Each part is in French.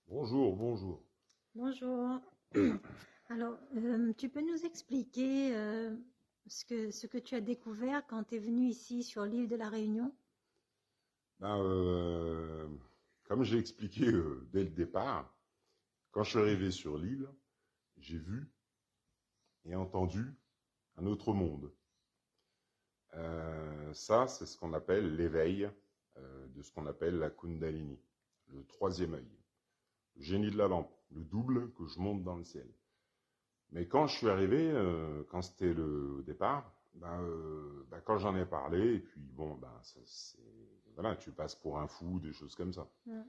Bonjour, bonjour. Bonjour. Alors, tu peux nous expliquer ce que tu as découvert quand tu es venu ici sur l'île de la Réunion? Ben, comme j'ai expliqué dès le départ, quand je suis arrivé sur l'île, j'ai vu et entendu un autre monde. Ça, c'est ce qu'on appelle l'éveil de ce qu'on appelle la Kundalini, le troisième œil, le génie de la lampe, le double que je monte dans le ciel. Mais quand je suis arrivé, quand c'était le départ, quand j'en ai parlé, et puis bon, voilà, tu passes pour un fou, des choses comme ça. Mm.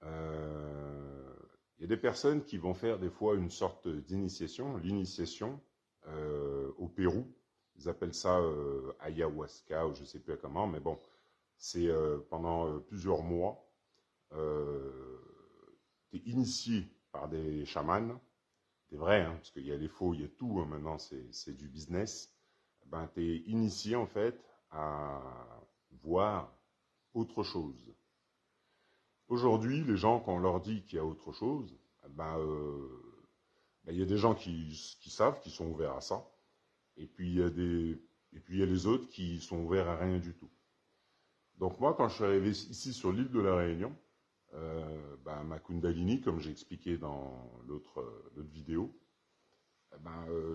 Euh, Il y a des personnes qui vont faire des fois une sorte d'initiation, l'initiation au Pérou. Ils appellent ça ayahuasca ou je ne sais plus comment, mais bon, c'est pendant plusieurs mois. Tu es initié par des chamans, des vrais, hein, parce qu'il y a les faux, il y a tout, hein, maintenant c'est du business. Ben, tu es initié en fait à voir autre chose. Aujourd'hui, les gens, quand on leur dit qu'il y a autre chose, il y a des gens qui savent, qui sont ouverts à ça, et puis il y a les autres qui sont ouverts à rien du tout. Donc moi, quand je suis arrivé ici sur l'île de la Réunion, ma Kundalini, comme j'ai expliqué dans l'autre vidéo,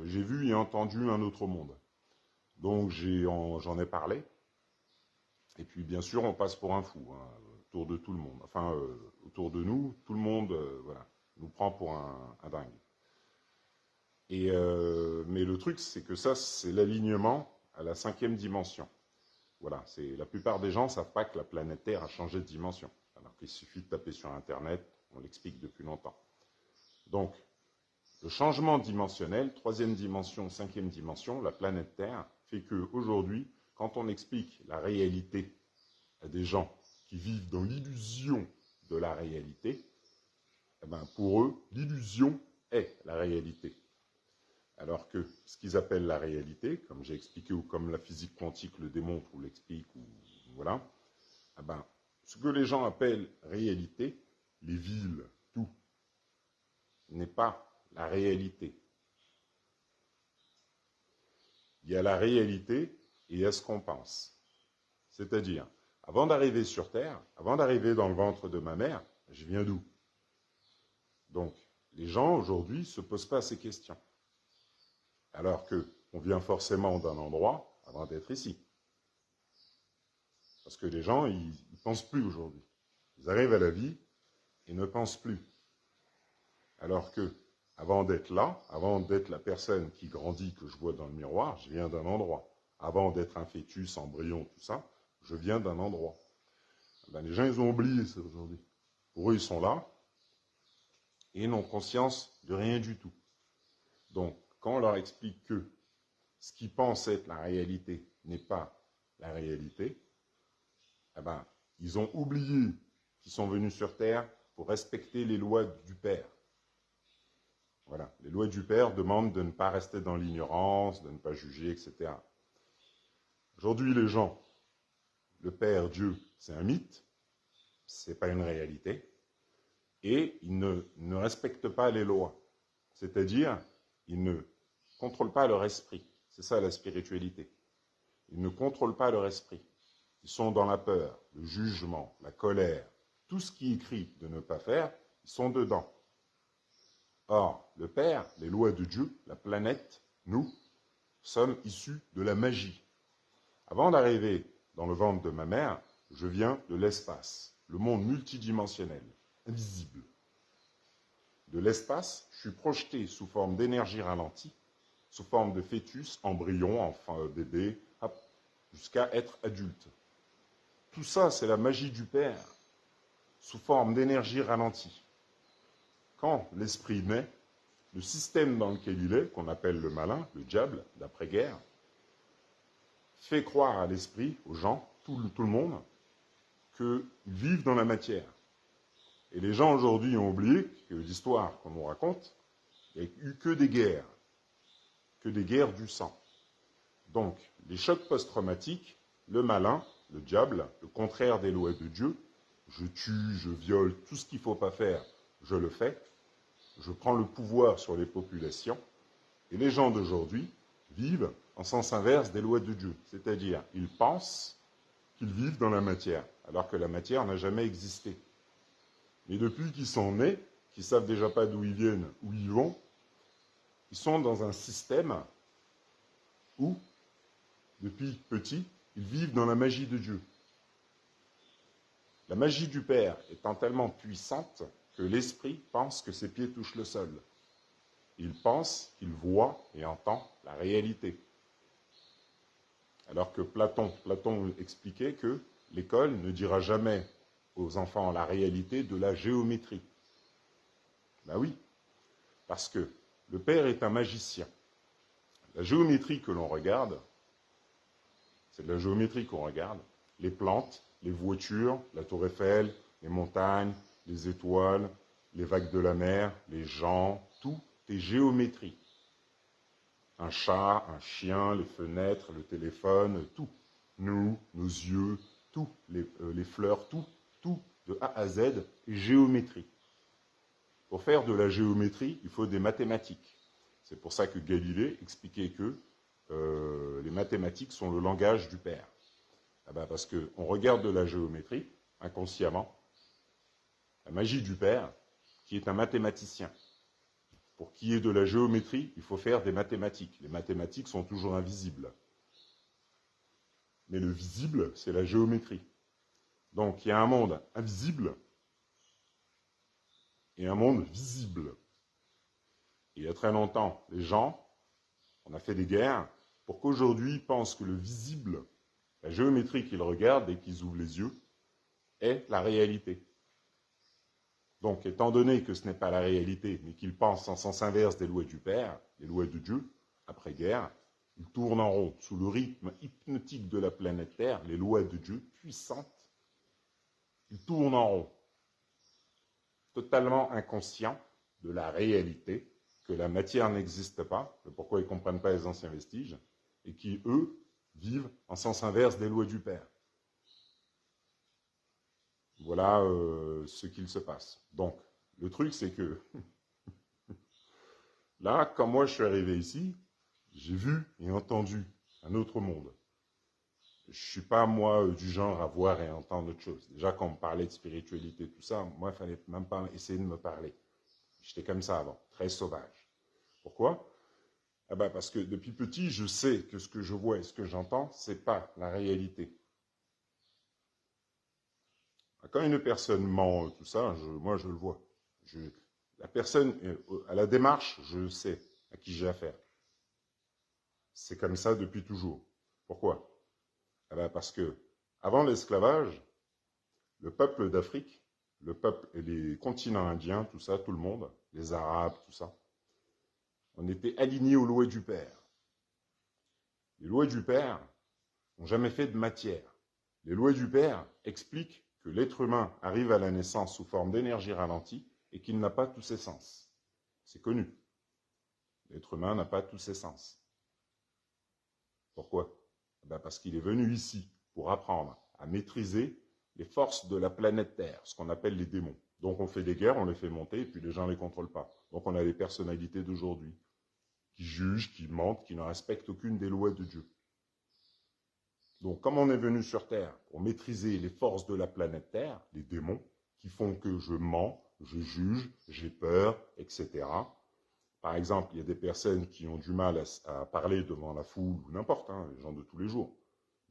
j'ai vu et entendu un autre monde. Donc j'en ai parlé, et puis bien sûr, on passe pour un fou, hein, autour de tout le monde. Enfin, autour de nous, tout le monde, voilà, nous prend pour un dingue. Mais le truc, c'est que ça, c'est l'alignement à la cinquième dimension. Voilà, la plupart des gens ne savent pas que la planète Terre a changé de dimension. Alors qu'il suffit de taper sur Internet, on l'explique depuis longtemps. Donc, le changement dimensionnel, troisième dimension, cinquième dimension, la planète Terre, fait qu'aujourd'hui, quand on explique la réalité à des gens qui vivent dans l'illusion de la réalité, pour eux, l'illusion est la réalité. Alors que ce qu'ils appellent la réalité, comme j'ai expliqué ou comme la physique quantique le démontre ou l'explique, ou voilà, ce que les gens appellent réalité, les villes, tout, n'est pas la réalité. Il y a la réalité et il y a ce qu'on pense. C'est-à-dire, avant d'arriver sur Terre, avant d'arriver dans le ventre de ma mère, je viens d'où? Donc, les gens aujourd'hui ne se posent pas ces questions. Alors qu'on vient forcément d'un endroit avant d'être ici. Parce que les gens, ils ne pensent plus aujourd'hui. Ils arrivent à la vie et ne pensent plus. Alors que, avant d'être là, avant d'être la personne qui grandit, que je vois dans le miroir, je viens d'un endroit. Avant d'être un fœtus, embryon, tout ça, je viens d'un endroit. Les gens, ils ont oublié ça aujourd'hui. Pour eux, ils sont là et n'ont conscience de rien du tout. Donc, quand on leur explique que ce qu'ils pensent être la réalité n'est pas la réalité, eh ben, ils ont oublié qu'ils sont venus sur Terre pour respecter les lois du Père. Voilà. Les lois du Père demandent de ne pas rester dans l'ignorance, de ne pas juger, etc. Aujourd'hui, les gens, le Père, Dieu, c'est un mythe, c'est pas une réalité, et ils ne respectent pas les lois. C'est-à-dire, ils ne contrôlent pas leur esprit. C'est ça la spiritualité. Ils ne contrôlent pas leur esprit. Ils sont dans la peur, le jugement, la colère. Tout ce qui est écrit de ne pas faire, ils sont dedans. Or, le Père, les lois de Dieu, la planète, nous, sommes issus de la magie. Avant d'arriver dans le ventre de ma mère, je viens de l'espace, le monde multidimensionnel, invisible. De l'espace, je suis projeté sous forme d'énergie ralentie, sous forme de fœtus, embryon, enfin bébé, jusqu'à être adulte. Tout ça, c'est la magie du Père, sous forme d'énergie ralentie. Quand l'esprit naît, le système dans lequel il est, qu'on appelle le malin, le diable, d'après-guerre, fait croire à l'esprit, aux gens, tout le monde, qu'ils vivent dans la matière. Et les gens aujourd'hui ont oublié que l'histoire qu'on nous raconte, il n'y a eu que des guerres du sang. Donc, les chocs post-traumatiques, le malin, le diable, le contraire des lois de Dieu, je tue, je viole, tout ce qu'il ne faut pas faire je le fais, je prends le pouvoir sur les populations, et les gens d'aujourd'hui vivent en sens inverse des lois de Dieu. C'est-à-dire, ils pensent qu'ils vivent dans la matière, alors que la matière n'a jamais existé. Mais depuis qu'ils sont nés, qu'ils ne savent déjà pas d'où ils viennent, où ils vont, ils sont dans un système où, depuis petits, ils vivent dans la magie de Dieu. La magie du Père étant tellement puissante que l'esprit pense que ses pieds touchent le sol. Il pense qu'il voit et entend la réalité. Alors que Platon expliquait que l'école ne dira jamais aux enfants la réalité de la géométrie. Ben oui, parce que le Père est un magicien. La géométrie que l'on regarde, c'est de la géométrie qu'on regarde. Les plantes, les voitures, la tour Eiffel, les montagnes, les étoiles, les vagues de la mer, les gens, tout est géométrie. Un chat, un chien, les fenêtres, le téléphone, tout. Nous, nos yeux, tout, les fleurs, tout, de A à Z, est géométrie. Pour faire de la géométrie, il faut des mathématiques. C'est pour ça que Galilée expliquait que les mathématiques sont le langage du Père. Ah ben parce qu'on regarde de la géométrie, inconsciemment, la magie du Père, qui est un mathématicien. Pour qu'il y ait de la géométrie, il faut faire des mathématiques. Les mathématiques sont toujours invisibles. Mais le visible, c'est la géométrie. Donc il y a un monde invisible et un monde visible. Et il y a très longtemps, les gens, on a fait des guerres pour qu'aujourd'hui ils pensent que le visible, la géométrie qu'ils regardent et qu'ils ouvrent les yeux, est la réalité. Donc, étant donné que ce n'est pas la réalité, mais qu'ils pensent en sens inverse des lois du Père, les lois de Dieu, après-guerre, ils tournent en rond sous le rythme hypnotique de la planète Terre, les lois de Dieu puissantes, ils tournent en rond, totalement inconscients de la réalité, que la matière n'existe pas, de pourquoi ils ne comprennent pas les anciens vestiges, et qui, eux, vivent en sens inverse des lois du Père. Voilà ce qu'il se passe. Donc, le truc, c'est que là, quand moi je suis arrivé ici, j'ai vu et entendu un autre monde. Je ne suis pas, moi, du genre à voir et entendre autre chose. Déjà, quand on me parlait de spiritualité, tout ça, moi, il ne fallait même pas essayer de me parler. J'étais comme ça avant, très sauvage. Pourquoi? Ah ben parce que depuis petit, je sais que ce que je vois et ce que j'entends, ce n'est pas la réalité. Quand une personne ment, tout ça, moi, je le vois. La personne, à la démarche, je sais à qui j'ai affaire. C'est comme ça depuis toujours. Pourquoi? Eh bien parce que, avant l'esclavage, le peuple d'Afrique, le peuple et les continents indiens, tout ça, tout le monde, les Arabes, tout ça, on était alignés aux lois du Père. Les lois du Père n'ont jamais fait de matière. Les lois du Père expliquent que l'être humain arrive à la naissance sous forme d'énergie ralentie et qu'il n'a pas tous ses sens. C'est connu. L'être humain n'a pas tous ses sens. Pourquoi? Parce qu'il est venu ici pour apprendre à maîtriser les forces de la planète Terre, ce qu'on appelle les démons. Donc on fait des guerres, on les fait monter, et puis les gens ne les contrôlent pas. Donc on a les personnalités d'aujourd'hui, qui jugent, qui mentent, qui ne respectent aucune des lois de Dieu. Donc comme on est venu sur Terre pour maîtriser les forces de la planète Terre, les démons, qui font que je mens, je juge, j'ai peur, etc. Par exemple, il y a des personnes qui ont du mal à parler devant la foule, ou n'importe, les gens de tous les jours.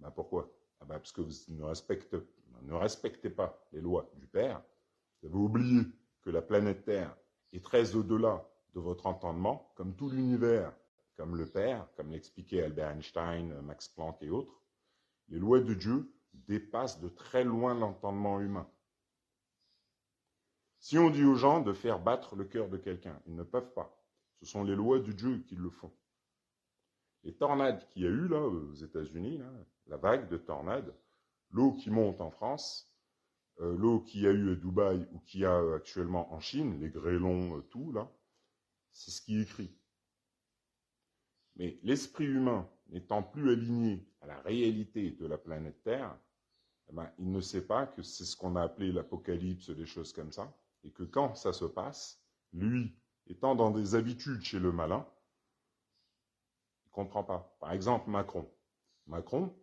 Ben pourquoi? Parce que vous ne respectez pas les lois du Père. Vous avez oublié que la planète Terre est très au-delà de votre entendement, comme tout l'univers, comme le Père, comme l'expliquait Albert Einstein, Max Planck et autres. Les lois de Dieu dépassent de très loin l'entendement humain. Si on dit aux gens de faire battre le cœur de quelqu'un, ils ne peuvent pas. Ce sont les lois de Dieu qui le font. Les tornades qu'il y a eu là aux États-Unis, la vague de tornades, l'eau qui monte en France, l'eau qu'il y a eu à Dubaï ou qu'il y a actuellement en Chine, les grêlons, tout là, c'est ce qui est écrit. Mais l'esprit humain n'étant plus aligné à la réalité de la planète Terre, il ne sait pas que c'est ce qu'on a appelé l'apocalypse, des choses comme ça, Et que quand ça se passe, lui, étant dans des habitudes chez le malin, il ne comprend pas. Par exemple, Macron. Macron,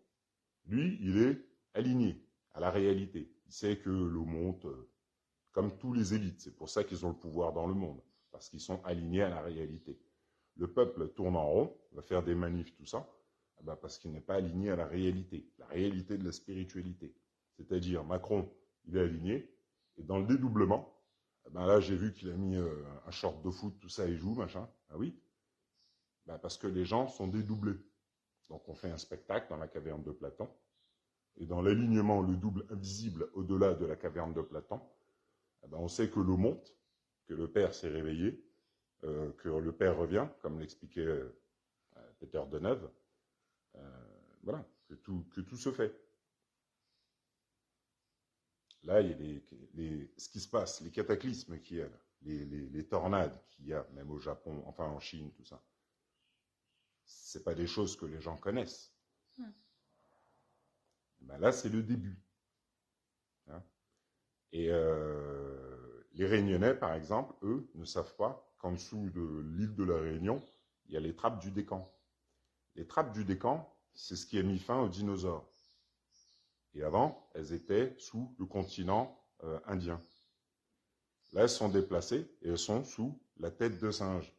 lui, il est aligné à la réalité. Il sait que l'eau monte comme tous les élites. C'est pour ça qu'ils ont le pouvoir dans le monde, parce qu'ils sont alignés à la réalité. Le peuple tourne en rond, va faire des manifs, tout ça, parce qu'il n'est pas aligné à la réalité de la spiritualité. C'est-à-dire, Macron, il est aligné, et dans le dédoublement, là, j'ai vu qu'il a mis un short de foot, tout ça, il joue, machin. Ah oui, parce que les gens sont dédoublés. Donc, on fait un spectacle dans la caverne de Platon, et dans l'alignement, le double invisible au-delà de la caverne de Platon, on sait que l'eau monte, que le Père s'est réveillé, que le Père revient, comme l'expliquait Peter Deneuve. Voilà, que tout se fait. Là, il y a ce qui se passe, les cataclysmes qu'il y a, les tornades qu'il y a, même au Japon, enfin en Chine, tout ça. Ce pas des choses que les gens connaissent. Là, c'est le début. Hein. Et les Réunionnais, par exemple, eux, ne savent pas qu'en dessous de l'île de la Réunion, il y a les trappes du Décan. Les trappes du Décan, c'est ce qui a mis fin aux dinosaures. Et avant, elles étaient sous le continent indien. Là, elles sont déplacées et elles sont sous la tête de singe.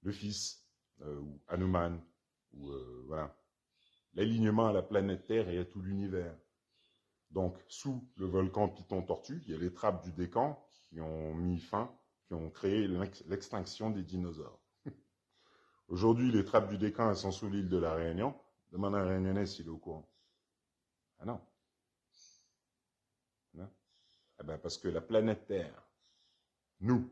Le fils, ou Hanuman, ou voilà. L'alignement à la planète Terre et à tout l'univers. Donc, sous le volcan Piton-Tortue, il y a les trappes du Décan qui ont mis fin, qui ont créé l'extinction des dinosaures. Aujourd'hui, les trappes du Décan, elles sont sous l'île de la Réunion. Demande à un Réunionnais s'il est au courant. Ah non. Non. Parce que la planète Terre, nous,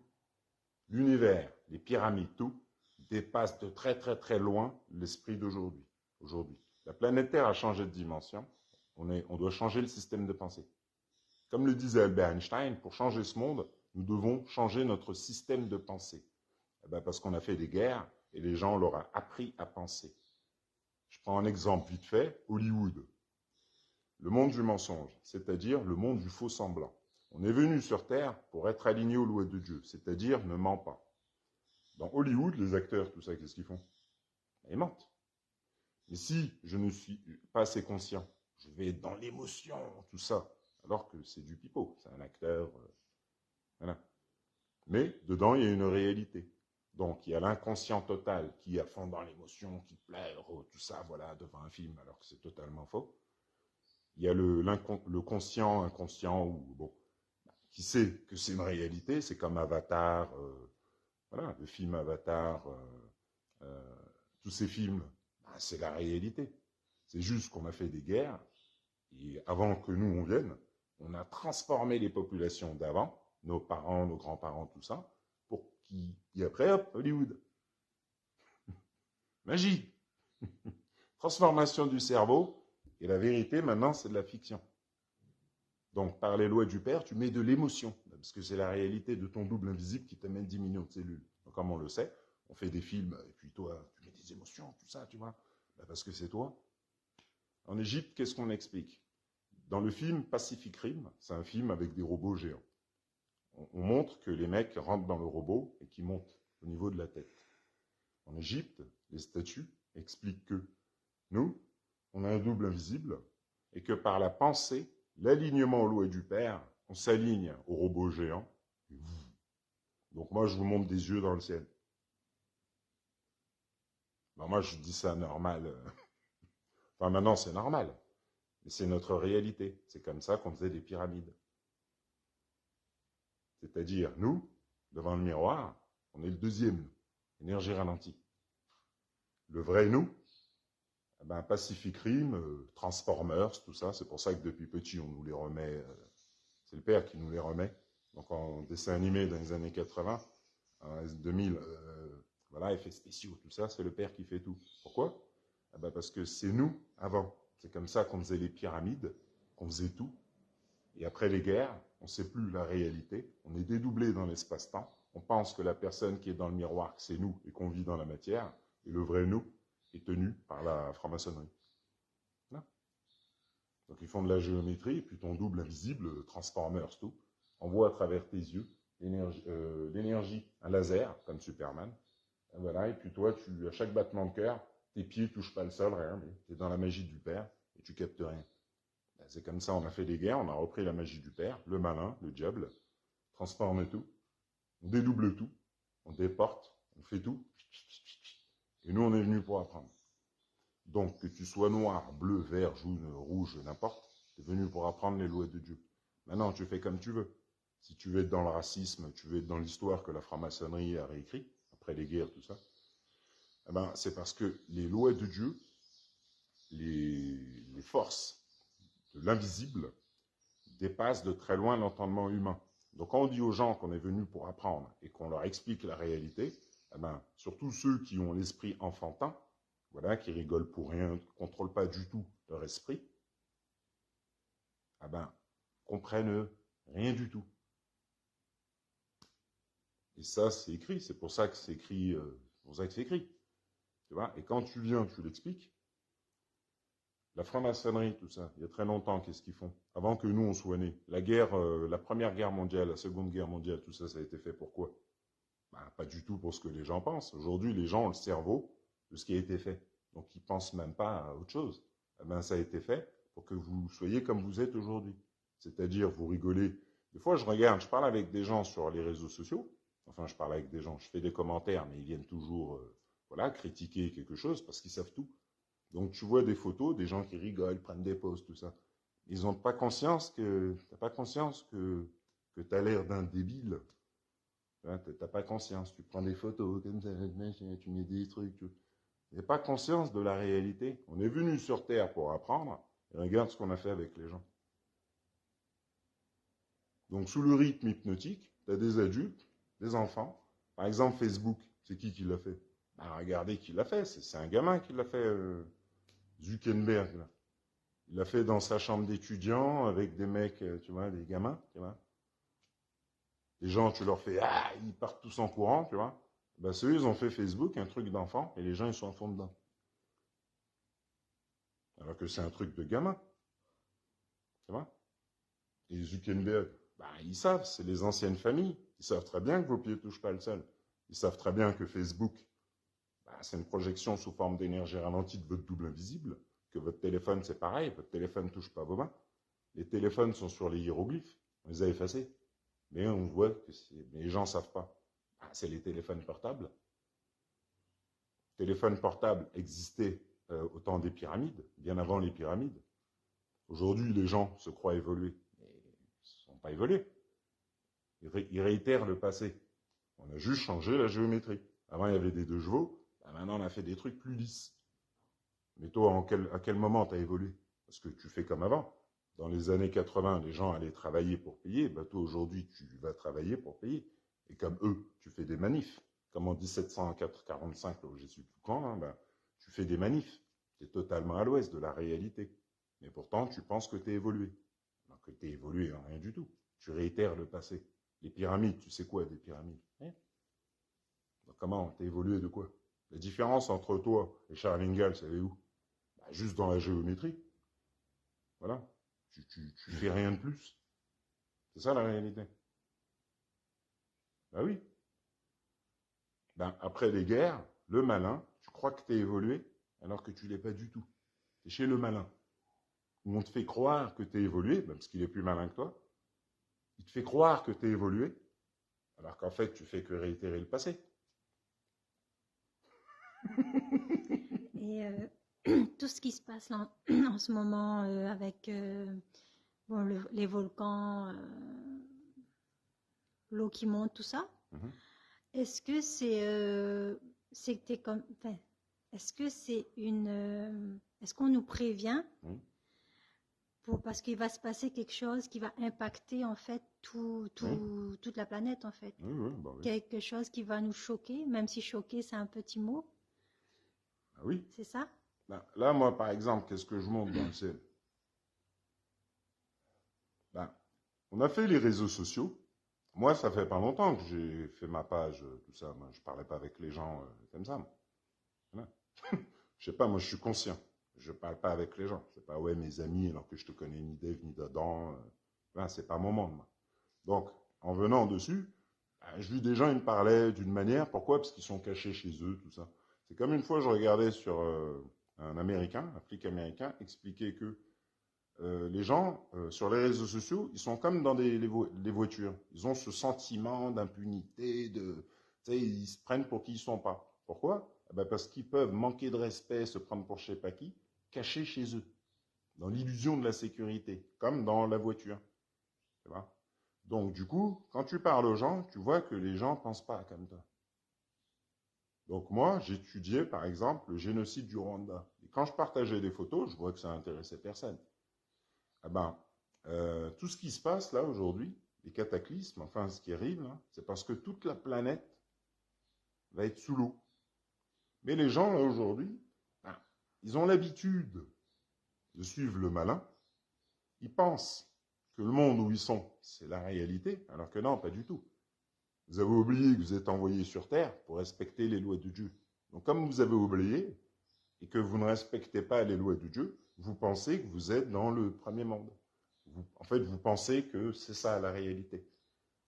l'univers, les pyramides, tout, dépasse de très très très loin l'esprit d'aujourd'hui. Aujourd'hui, la planète Terre a changé de dimension. On doit changer le système de pensée. Comme le disait Albert Einstein, pour changer ce monde, nous devons changer notre système de pensée. Parce qu'on a fait des guerres et les gens leur ont appris à penser. Je prends un exemple vite fait, Hollywood. Le monde du mensonge, c'est-à-dire le monde du faux semblant. On est venu sur Terre pour être aligné aux lois de Dieu, c'est-à-dire ne ment pas. Dans Hollywood, les acteurs, tout ça, qu'est-ce qu'ils font? Ils mentent. Mais si je ne suis pas assez conscient, je vais être dans l'émotion, tout ça, alors que c'est du pipeau, c'est un acteur. Voilà. Mais dedans, il y a une réalité. Donc, il y a l'inconscient total qui est à fond dans l'émotion, qui pleure, tout ça, voilà, devant un film, alors que c'est totalement faux. Il y a le conscient, inconscient, ou bon, qui sait que c'est une réalité, c'est comme Avatar, voilà, le film Avatar, tous ces films, c'est la réalité. C'est juste qu'on a fait des guerres, et avant que nous on vienne, on a transformé les populations d'avant, nos parents, nos grands-parents, tout ça, pour qui, et après, hop, Hollywood. Magie. Transformation du cerveau, et la vérité, maintenant, c'est de la fiction. Donc, par les lois du Père, tu mets de l'émotion, parce que c'est la réalité de ton double invisible qui t'amène 10 millions de cellules. Donc, comme on le sait, on fait des films, et puis toi, tu mets des émotions, tout ça, tu vois, parce que c'est toi. En Égypte, qu'est-ce qu'on explique? Dans le film Pacific Rim, c'est un film avec des robots géants. On montre que les mecs rentrent dans le robot et qu'ils montent au niveau de la tête. En Égypte, les statues expliquent que nous, on a un double invisible et que par la pensée, l'alignement aux lois du Père, on s'aligne au robot géant. Donc moi, je vous montre des yeux dans le ciel. Moi, je dis ça normal. Enfin, maintenant, c'est normal. Mais c'est notre réalité. C'est comme ça qu'on faisait des pyramides. C'est-à-dire, nous, devant le miroir, on est le deuxième nous. Énergie ralentie. Le vrai nous, Pacific Rim, Transformers, tout ça, c'est pour ça que depuis petit, on nous les remet. C'est le père qui nous les remet. Donc en dessin animé dans les années 80, 2000, voilà, effets spéciaux, tout ça, c'est le père qui fait tout. Pourquoi? Parce que c'est nous avant. C'est comme ça qu'on faisait les pyramides, qu'on faisait tout. Et après les guerres, on ne sait plus la réalité. On est dédoublé dans l'espace-temps. On pense que la personne qui est dans le miroir, c'est nous et qu'on vit dans la matière. Et le vrai nous est tenu par la franc-maçonnerie. Donc ils font de la géométrie, et puis ton double invisible, Transformers, tout, envoie à travers tes yeux l'énergie, un laser, comme Superman. Et voilà, et puis toi, à chaque battement de cœur, tes pieds touchent pas le sol, rien, mais tu es dans la magie du Père, et tu captes rien. Ben, c'est comme ça, on a fait des guerres, on a repris la magie du Père, le malin, le diable, transforme tout, on dédouble tout, on déporte, on fait tout, et nous, on est venus pour apprendre. Donc, que tu sois noir, bleu, vert, jaune, rouge, n'importe, tu es venu pour apprendre les lois de Dieu. Maintenant, tu fais comme tu veux. Si tu veux être dans le racisme, tu veux être dans l'histoire que la franc-maçonnerie a réécrit, après les guerres, tout ça, eh ben, c'est parce que les lois de Dieu, les forces de l'invisible, dépassent de très loin l'entendement humain. Donc, quand on dit aux gens qu'on est venu pour apprendre et qu'on leur explique la réalité, eh ben, surtout ceux qui ont l'esprit enfantin, voilà, qui rigolent pour rien, ne contrôlent pas du tout leur esprit, eh ben, comprennent rien du tout. Et ça, c'est écrit. C'est pour ça que c'est écrit. Tu vois. Et quand tu viens, tu l'expliques. La franc-maçonnerie, tout ça, il y a très longtemps, qu'est-ce qu'ils font? Avant que nous, on soit nés. La guerre, la Première Guerre mondiale, la Seconde Guerre mondiale, tout ça, ça a été fait pour quoi? Ben, pas du tout pour ce que les gens pensent. Aujourd'hui, les gens ont le cerveau de ce qui a été fait. Donc, ils ne pensent même pas à autre chose. Eh ben, ça a été fait pour que vous soyez comme vous êtes aujourd'hui. C'est-à-dire, vous rigolez. Des fois, je parle avec des gens sur les réseaux sociaux. Enfin, je parle avec des gens, je fais des commentaires, mais ils viennent toujours voilà, critiquer quelque chose parce qu'ils savent tout. Donc, tu vois des photos, des gens qui rigolent, prennent des pauses, tout ça. Ils n'ont pas conscience que tu as l'air d'un débile. Tu n'as pas conscience. Tu prends des photos comme ça, tu mets des trucs. Tu n'as pas conscience de la réalité. On est venu sur Terre pour apprendre. Et regarde ce qu'on a fait avec les gens. Donc, sous le rythme hypnotique, tu as des adultes, des enfants. Par exemple, Facebook, c'est qui l'a fait? Ben, regardez qui l'a fait. C'est un gamin qui l'a fait, Zuckerberg. Là. Il l'a fait dans sa chambre d'étudiant avec des mecs, tu vois, des gamins, tu vois. Les gens, tu leur fais, ah, ils partent tous en courant, tu vois. Ben, ceux, ils ont fait Facebook, un truc d'enfant, et les gens, ils sont à fond dedans. Alors que c'est un truc de gamin, tu vois. Et Zuckerberg, ben, ils savent, c'est les anciennes familles. Ils savent très bien que vos pieds ne touchent pas le sol. Ils savent très bien que Facebook, ben, c'est une projection sous forme d'énergie ralentie de votre double invisible, que votre téléphone, c'est pareil, votre téléphone ne touche pas vos mains. Les téléphones sont sur les hiéroglyphes, on les a effacés. Mais on voit que les gens ne savent pas. Ben, c'est les téléphones portables. Les téléphones portables existaient au temps des pyramides, bien avant les pyramides. Aujourd'hui, les gens se croient évoluer, mais ils ne sont pas évolués. Ils réitèrent le passé. On a juste changé la géométrie. Avant, il y avait des 2 chevaux. Ben maintenant, on a fait des trucs plus lisses. Mais toi, à quel moment tu as évolué? Parce que tu fais comme avant. Dans les années 80, les gens allaient travailler pour payer. Ben, toi, aujourd'hui, tu vas travailler pour payer. Et comme eux, tu fais des manifs. Comme en 1745, là où je suis plus quand, hein, ben, tu fais des manifs. Tu es totalement à l'ouest de la réalité. Mais pourtant, tu penses que tu es évolué. Alors que tu es évolué en rien du tout. Tu réitères le passé. Les pyramides, tu sais quoi des pyramides? Donc, comment? Tu as évolué de quoi? La différence entre toi et Charles Ingalls, elle est où? Ben, juste dans la géométrie. Voilà. Tu fais rien de plus. C'est ça la réalité. Ben oui. Ben, après les guerres, le malin, tu crois que tu es évolué alors que tu l'es pas du tout. Tu es chez le malin. Où on te fait croire que tu es évolué, ben parce qu'il est plus malin que toi. Il te fait croire que tu es évolué alors qu'en fait, tu fais que réitérer le passé. Et tout ce qui se passe là, en ce moment avec bon, les volcans, l'eau qui monte, tout ça, est-ce que c'était comme, enfin, est-ce que c'est est-ce qu'on nous prévient parce qu'il va se passer quelque chose qui va impacter en fait toute la planète en fait, Bah oui. quelque chose qui va nous choquer, même si choquer c'est un petit mot. Ah oui. C'est ça? Ben, là, moi, par exemple, qu'est-ce que je montre dans le ciel? Ben, on a fait les réseaux sociaux. Moi, ça fait pas longtemps que j'ai fait ma page, tout ça. Moi, je parlais pas avec les gens comme ça. Voilà. Je sais pas, moi, je suis conscient. Je ne parle pas avec les gens. C'est pas, ouais, mes amis, alors que je te connais ni d'Ève ni d'Adam. C'est pas mon monde, moi. Donc, en venant dessus, je vis des gens, ils me parlaient d'une manière. Pourquoi? Parce qu'ils sont cachés chez eux, tout ça. C'est comme une fois, je regardais sur un flic américain, expliquer que les gens, sur les réseaux sociaux, ils sont comme dans les voitures. Ils ont ce sentiment d'impunité, ils se prennent pour qui ils ne sont pas. Pourquoi? Parce qu'ils peuvent manquer de respect, se prendre pour je ne sais pas qui, cachés chez eux, dans l'illusion de la sécurité, comme dans la voiture. Tu vois? Donc, du coup, quand tu parles aux gens, tu vois que les gens ne pensent pas comme toi. Donc, moi, j'étudiais, par exemple, le génocide du Rwanda. Et quand je partageais des photos, je vois que ça intéressait personne. Tout ce qui se passe là aujourd'hui, les cataclysmes, enfin ce qui arrive là, c'est parce que toute la planète va être sous l'eau. Mais les gens là aujourd'hui, ils ont l'habitude de suivre le malin. Ils pensent que le monde où ils sont, c'est la réalité, alors que non, pas du tout. Vous avez oublié que vous êtes envoyé sur Terre pour respecter les lois de Dieu. Donc comme vous avez oublié et que vous ne respectez pas les lois de Dieu, vous pensez que vous êtes dans le premier monde. En fait, vous pensez que c'est ça la réalité.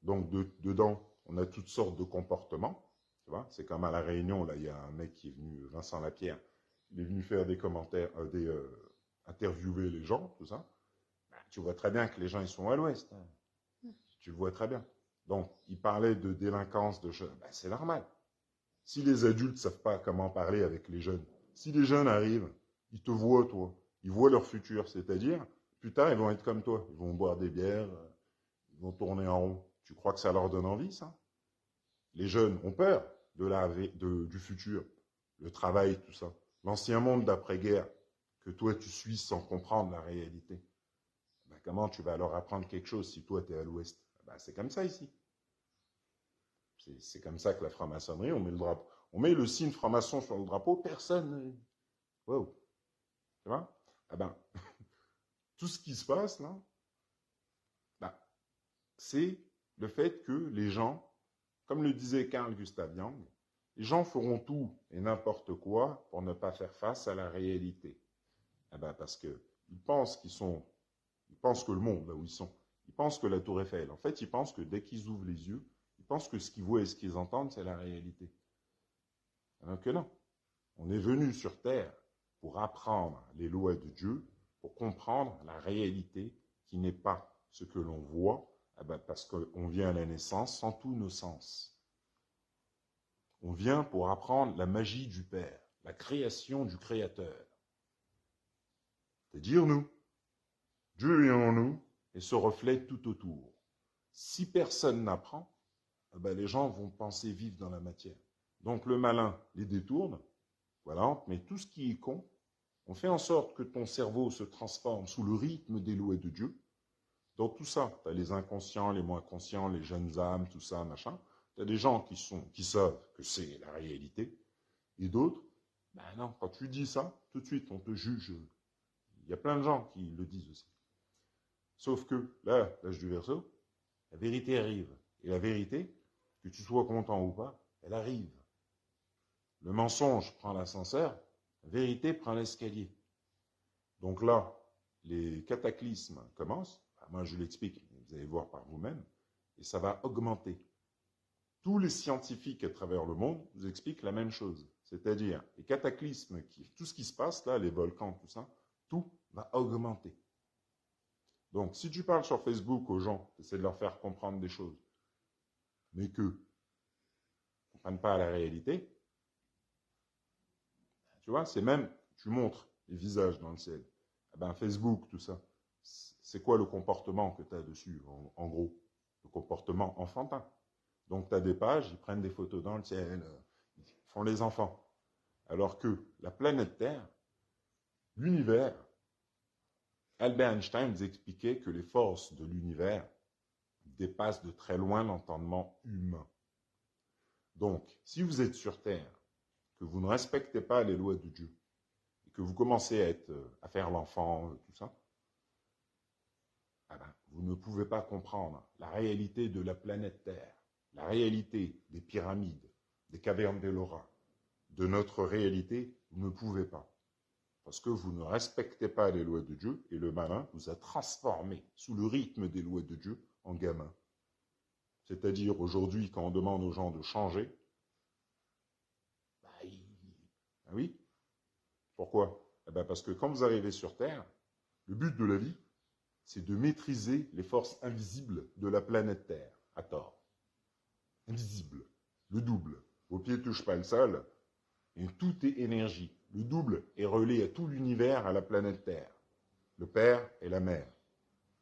Donc, dedans, on a toutes sortes de comportements. Tu vois, c'est comme à La Réunion, là, il y a un mec qui est venu, Vincent Lapierre, il est venu faire des commentaires, interviewer les gens, tout ça. Tu vois très bien que les gens, ils sont à l'ouest. Hein. Tu le vois très bien. Donc, il parlait de délinquance, de jeunes. C'est normal. Si les adultes ne savent pas comment parler avec les jeunes, si les jeunes arrivent, ils te voient, toi, ils voient leur futur, c'est-à-dire, plus tard, ils vont être comme toi. Ils vont boire des bières, ils vont tourner en rond. Tu crois que ça leur donne envie, ça? Les jeunes ont peur du futur, le travail, tout ça. L'ancien monde d'après-guerre, que toi, tu suis sans comprendre la réalité. Comment tu vas leur apprendre quelque chose si toi, tu es à l'ouest? C'est comme ça ici. C'est comme ça que la franc-maçonnerie, on met le drapeau. On met le signe franc-maçon sur le drapeau, personne. Wow. Tu vois? Tout ce qui se passe là, c'est le fait que les gens, comme le disait Carl Gustav Jung, les gens feront tout et n'importe quoi pour ne pas faire face à la réalité. Parce qu'ils pensent ils pensent que le monde, là où ils sont, ils pensent que la tour Eiffel, en fait, ils pensent que dès qu'ils ouvrent les yeux, ils pensent que ce qu'ils voient et ce qu'ils entendent, c'est la réalité. Alors que non. On est venu sur Terre pour apprendre les lois de Dieu, pour comprendre la réalité qui n'est pas ce que l'on voit, parce qu'on vient à la naissance sans tous nos sens. On vient pour apprendre la magie du Père, la création du Créateur. C'est-à-dire nous. Dieu est en nous et se reflète tout autour. Si personne n'apprend, les gens vont penser vivre dans la matière. Donc le malin les détourne, voilà, mais tout ce qui est con, on fait en sorte que ton cerveau se transforme sous le rythme des lois de Dieu. Dans tout ça, tu as les inconscients, les moins conscients, les jeunes âmes, tout ça, machin. Tu as des gens qui savent que c'est la réalité, et d'autres, non, quand tu dis ça, tout de suite, on te juge. Il y a plein de gens qui le disent aussi. Sauf que, là, l'âge du Verseau, la vérité arrive. Et la vérité, que tu sois content ou pas, elle arrive. Le mensonge prend l'ascenseur, la vérité prend l'escalier. Donc là, les cataclysmes commencent. Moi, je l'explique, vous allez voir par vous-même, et ça va augmenter. Tous les scientifiques à travers le monde vous expliquent la même chose. C'est-à-dire, les cataclysmes, tout ce qui se passe là, les volcans, tout ça, tout va augmenter. Donc, si tu parles sur Facebook aux gens, tu essaies de leur faire comprendre des choses, mais qu'ils ne comprennent pas la réalité, tu vois, c'est même, tu montres les visages dans le ciel. Facebook, tout ça, c'est quoi le comportement que tu as dessus, en gros? Le comportement enfantin. Donc, tu as des pages, ils prennent des photos dans le ciel, ils font les enfants. Alors que la planète Terre, l'univers, Albert Einstein nous expliquait que les forces de l'univers dépassent de très loin l'entendement humain. Donc, si vous êtes sur Terre, que vous ne respectez pas les lois de Dieu, et que vous commencez à faire l'enfant, tout ça, vous ne pouvez pas comprendre la réalité de la planète Terre, la réalité des pyramides, des cavernes d'Ellora, de notre réalité, vous ne pouvez pas. Parce que vous ne respectez pas les lois de Dieu et le malin vous a transformé sous le rythme des lois de Dieu en gamin. C'est-à-dire aujourd'hui, quand on demande aux gens de changer, ah oui, pourquoi? Eh ben parce que quand vous arrivez sur Terre, le but de la vie, c'est de maîtriser les forces invisibles de la planète Terre, à tort. Invisible, le double. Vos pieds ne touchent pas le sol, et tout est énergie. Le double est relié à tout l'univers, à la planète Terre. Le Père et la Mère.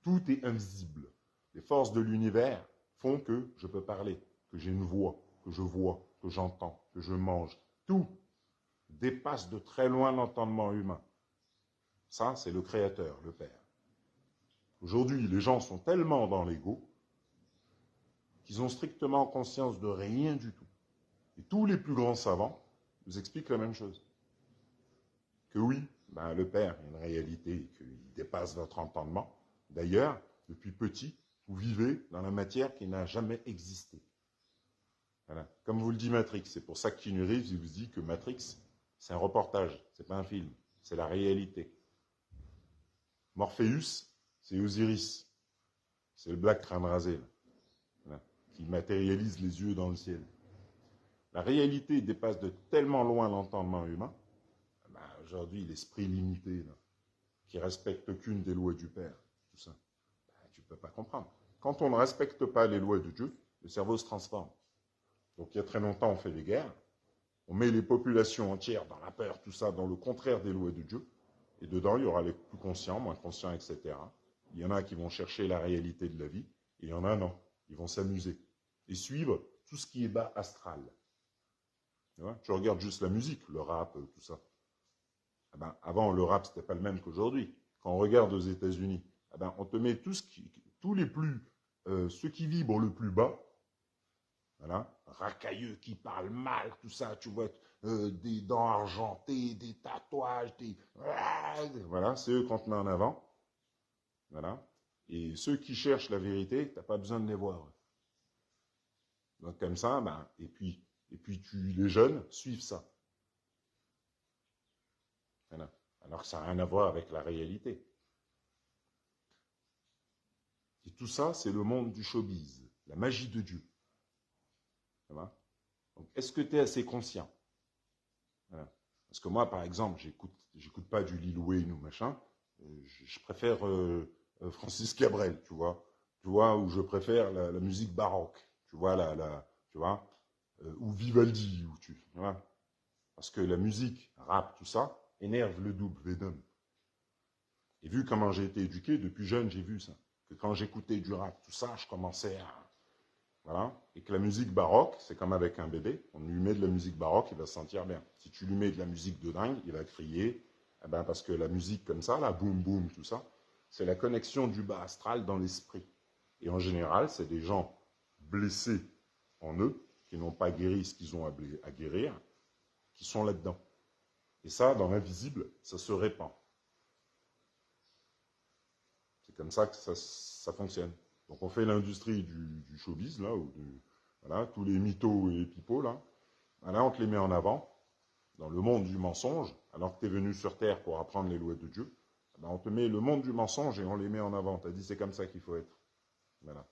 Tout est invisible. Les forces de l'univers font que je peux parler, que j'ai une voix, que je vois, que j'entends, que je mange. Tout dépasse de très loin l'entendement humain. Ça, c'est le Créateur, le Père. Aujourd'hui, les gens sont tellement dans l'ego qu'ils ont strictement conscience de rien du tout. Et tous les plus grands savants nous expliquent la même chose. Que oui, le Père est une réalité, qu'il dépasse votre entendement. D'ailleurs, depuis petit, vous vivez dans la matière qui n'a jamais existé. Voilà. Comme vous le dit Matrix, c'est pour ça que Keanu Reeves il vous dit que Matrix, c'est un reportage, c'est pas un film, c'est la réalité. Morpheus, c'est Osiris, c'est le black crâne rasé, là. Voilà. Qui matérialise les yeux dans le ciel. La réalité dépasse de tellement loin l'entendement humain. Aujourd'hui, l'esprit limité, là, qui respecte aucune des lois du Père, tout ça, tu ne peux pas comprendre. Quand on ne respecte pas les lois de Dieu, le cerveau se transforme. Donc il y a très longtemps, on fait des guerres, on met les populations entières dans la peur, tout ça, dans le contraire des lois de Dieu, et dedans, il y aura les plus conscients, moins conscients, etc. Il y en a qui vont chercher la réalité de la vie, et il y en a non, ils vont s'amuser, et suivre tout ce qui est bas astral. Tu regardes juste la musique, le rap, tout ça. Avant, le rap, c'était pas le même qu'aujourd'hui. Quand on regarde aux États-Unis, on te met tous les plus, ceux qui vibrent le plus bas, voilà, racailleux, qui parlent mal, tout ça, tu vois, des dents argentées, des tatouages, voilà, c'est eux qu'on te met en avant. Voilà. Et ceux qui cherchent la vérité, tu n'as pas besoin de les voir. Donc comme ça, et puis les jeunes suivent ça. Voilà. Alors que ça n'a rien à voir avec la réalité. Et tout ça, c'est le monde du showbiz, la magie de Dieu. Voilà. Donc, est-ce que tu es assez conscient? Voilà. Parce que moi, par exemple, j'écoute pas du Lil Wayne ou machin. Je préfère Francis Cabrel, tu vois, ou je préfère la musique baroque, tu vois, tu vois, ou Vivaldi, voilà. Parce que la musique, rap, tout ça, énerve le double, Venom. Et vu comment j'ai été éduqué, depuis jeune, j'ai vu ça. Que quand j'écoutais du rap, tout ça, je commençais à... Voilà. Et que la musique baroque, c'est comme avec un bébé. On lui met de la musique baroque, il va se sentir bien. Si tu lui mets de la musique de dingue, il va crier. Parce que la musique comme ça, là, boum, boum, tout ça, c'est la connexion du bas astral dans l'esprit. Et en général, c'est des gens blessés en eux, qui n'ont pas guéri ce qu'ils ont à guérir, qui sont là-dedans. Et ça, dans l'invisible, ça se répand. C'est comme ça que ça fonctionne. Donc on fait l'industrie du showbiz, là, voilà, tous les mythos et les pipeaux, là, on te les met en avant, dans le monde du mensonge, alors que tu es venu sur Terre pour apprendre les lois de Dieu, on te met le monde du mensonge et on les met en avant. Tu as dit c'est comme ça qu'il faut être. Voilà.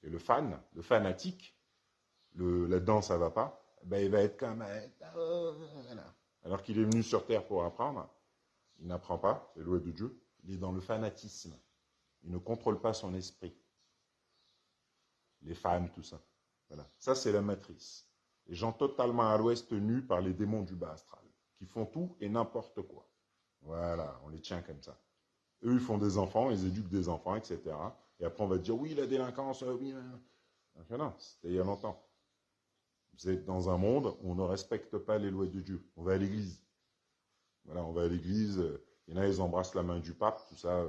Et le fanatique, là-dedans ça va pas, il va être comme... voilà. Alors qu'il est venu sur Terre pour apprendre, il n'apprend pas les lois de Dieu, il est dans le fanatisme. Il ne contrôle pas son esprit. Les fans, tout ça. Voilà. Ça, c'est la matrice. Les gens totalement à l'ouest tenus par les démons du bas astral, qui font tout et n'importe quoi. Voilà, on les tient comme ça. Eux, ils font des enfants, ils éduquent des enfants, etc. Et après, on va dire, oui, la délinquance, oui. Non, c'était il y a longtemps. Vous êtes dans un monde où on ne respecte pas les lois de Dieu. On va à l'église. Voilà, on va à l'église. Il y en a, ils embrassent la main du pape, tout ça.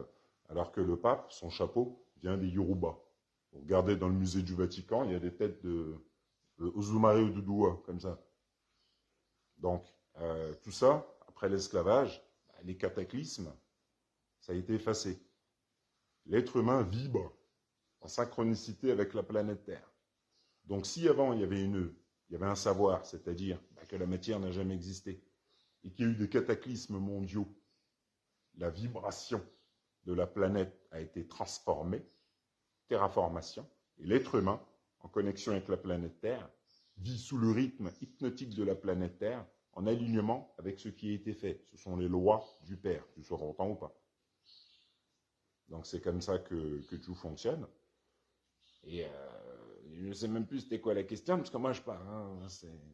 Alors que le pape, son chapeau, vient des Yoruba. Vous regardez dans le musée du Vatican, il y a des têtes de Ozumare Oduduwa, comme ça. Donc, tout ça, après l'esclavage, les cataclysmes, ça a été effacé. L'être humain vibre en synchronicité avec la planète Terre. Donc, si avant, il y avait un savoir, c'est-à-dire que la matière n'a jamais existé, et qu'il y a eu des cataclysmes mondiaux, la vibration de la planète a été transformée, terraformation, et l'être humain, en connexion avec la planète Terre, vit sous le rythme hypnotique de la planète Terre, en alignement avec ce qui a été fait. Ce sont les lois du Père, tu sois content ou pas. Donc c'est comme ça que tout fonctionne. Et je ne sais même plus c'était quoi la question, parce que moi je pars. Hein,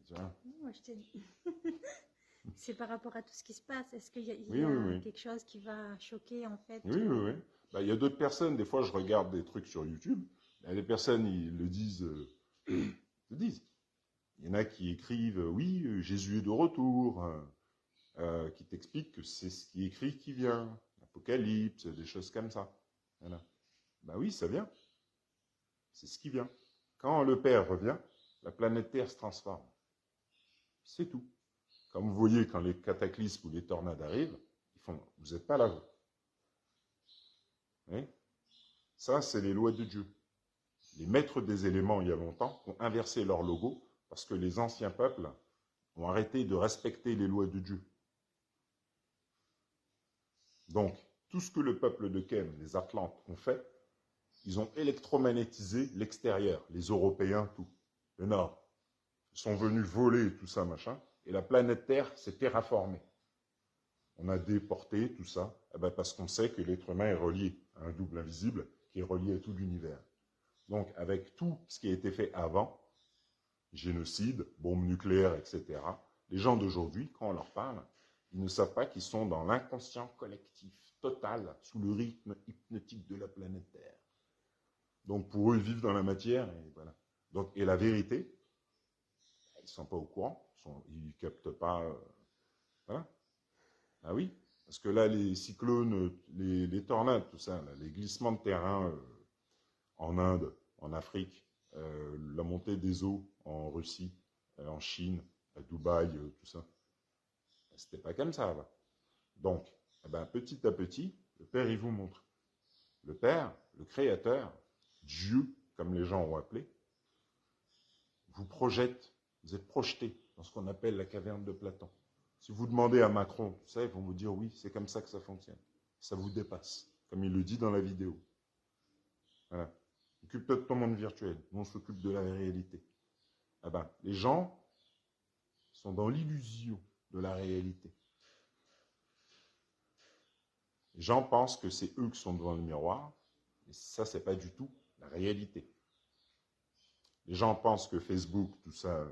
tu vois. Moi, je t'ai dit. C'est par rapport à tout ce qui se passe. Est-ce qu'il y a, Oui. quelque chose qui va choquer, en fait Oui. Bah, il y a d'autres personnes, des fois je regarde des trucs sur YouTube, il y a des personnes, ils le disent, le disent. Il y en a qui écrivent, oui, Jésus est de retour, qui t'expliquent que c'est ce qui est écrit qui vient, l'Apocalypse, des choses comme ça. Voilà. Bah oui, ça vient. C'est ce qui vient. Quand le Père revient, la planète Terre se transforme. C'est tout. Comme vous voyez, quand les cataclysmes ou les tornades arrivent, ils font, vous n'êtes pas là, vous. Oui. Ça, c'est les lois de Dieu. Les maîtres des éléments, il y a longtemps, ont inversé leur logo parce que les anciens peuples ont arrêté de respecter les lois de Dieu. Donc, tout ce que le peuple de Kem, les Atlantes, ont fait, ils ont électromagnétisé l'extérieur, les Européens, tout, le Nord. Ils sont venus voler tout ça, machin, et la planète Terre s'est terraformée. On a déporté tout ça, parce qu'on sait que l'être humain est relié à un double invisible qui est relié à tout l'univers. Donc, avec tout ce qui a été fait avant, génocide, bombes nucléaires, etc., les gens d'aujourd'hui, quand on leur parle, ils ne savent pas qu'ils sont dans l'inconscient collectif total, sous le rythme hypnotique de la planète Terre. Donc, pour eux, ils vivent dans la matière, et voilà. Donc, et la vérité, ils ne sont pas au courant, ils ne captent pas... voilà. Ah oui, parce que là, les cyclones, les tornades, tout ça, là, les glissements de terrain en Inde, en Afrique, la montée des eaux en Russie, en Chine, à Dubaï, tout ça, c'était pas comme ça, là. Donc, petit à petit, le Père, il vous montre. Le Père, le Créateur, Dieu, comme les gens ont appelé, vous projette, vous êtes projeté dans ce qu'on appelle la caverne de Platon. Si vous demandez à Macron, tout ça, ils vont vous dire oui, c'est comme ça que ça fonctionne. Ça vous dépasse, comme il le dit dans la vidéo. Voilà. Occupe-toi de ton monde virtuel, nous on s'occupe de la réalité. Les gens sont dans l'illusion de la réalité. Les gens pensent que c'est eux qui sont devant le miroir, mais ça, c'est pas du tout la réalité. Les gens pensent que Facebook, tout ça,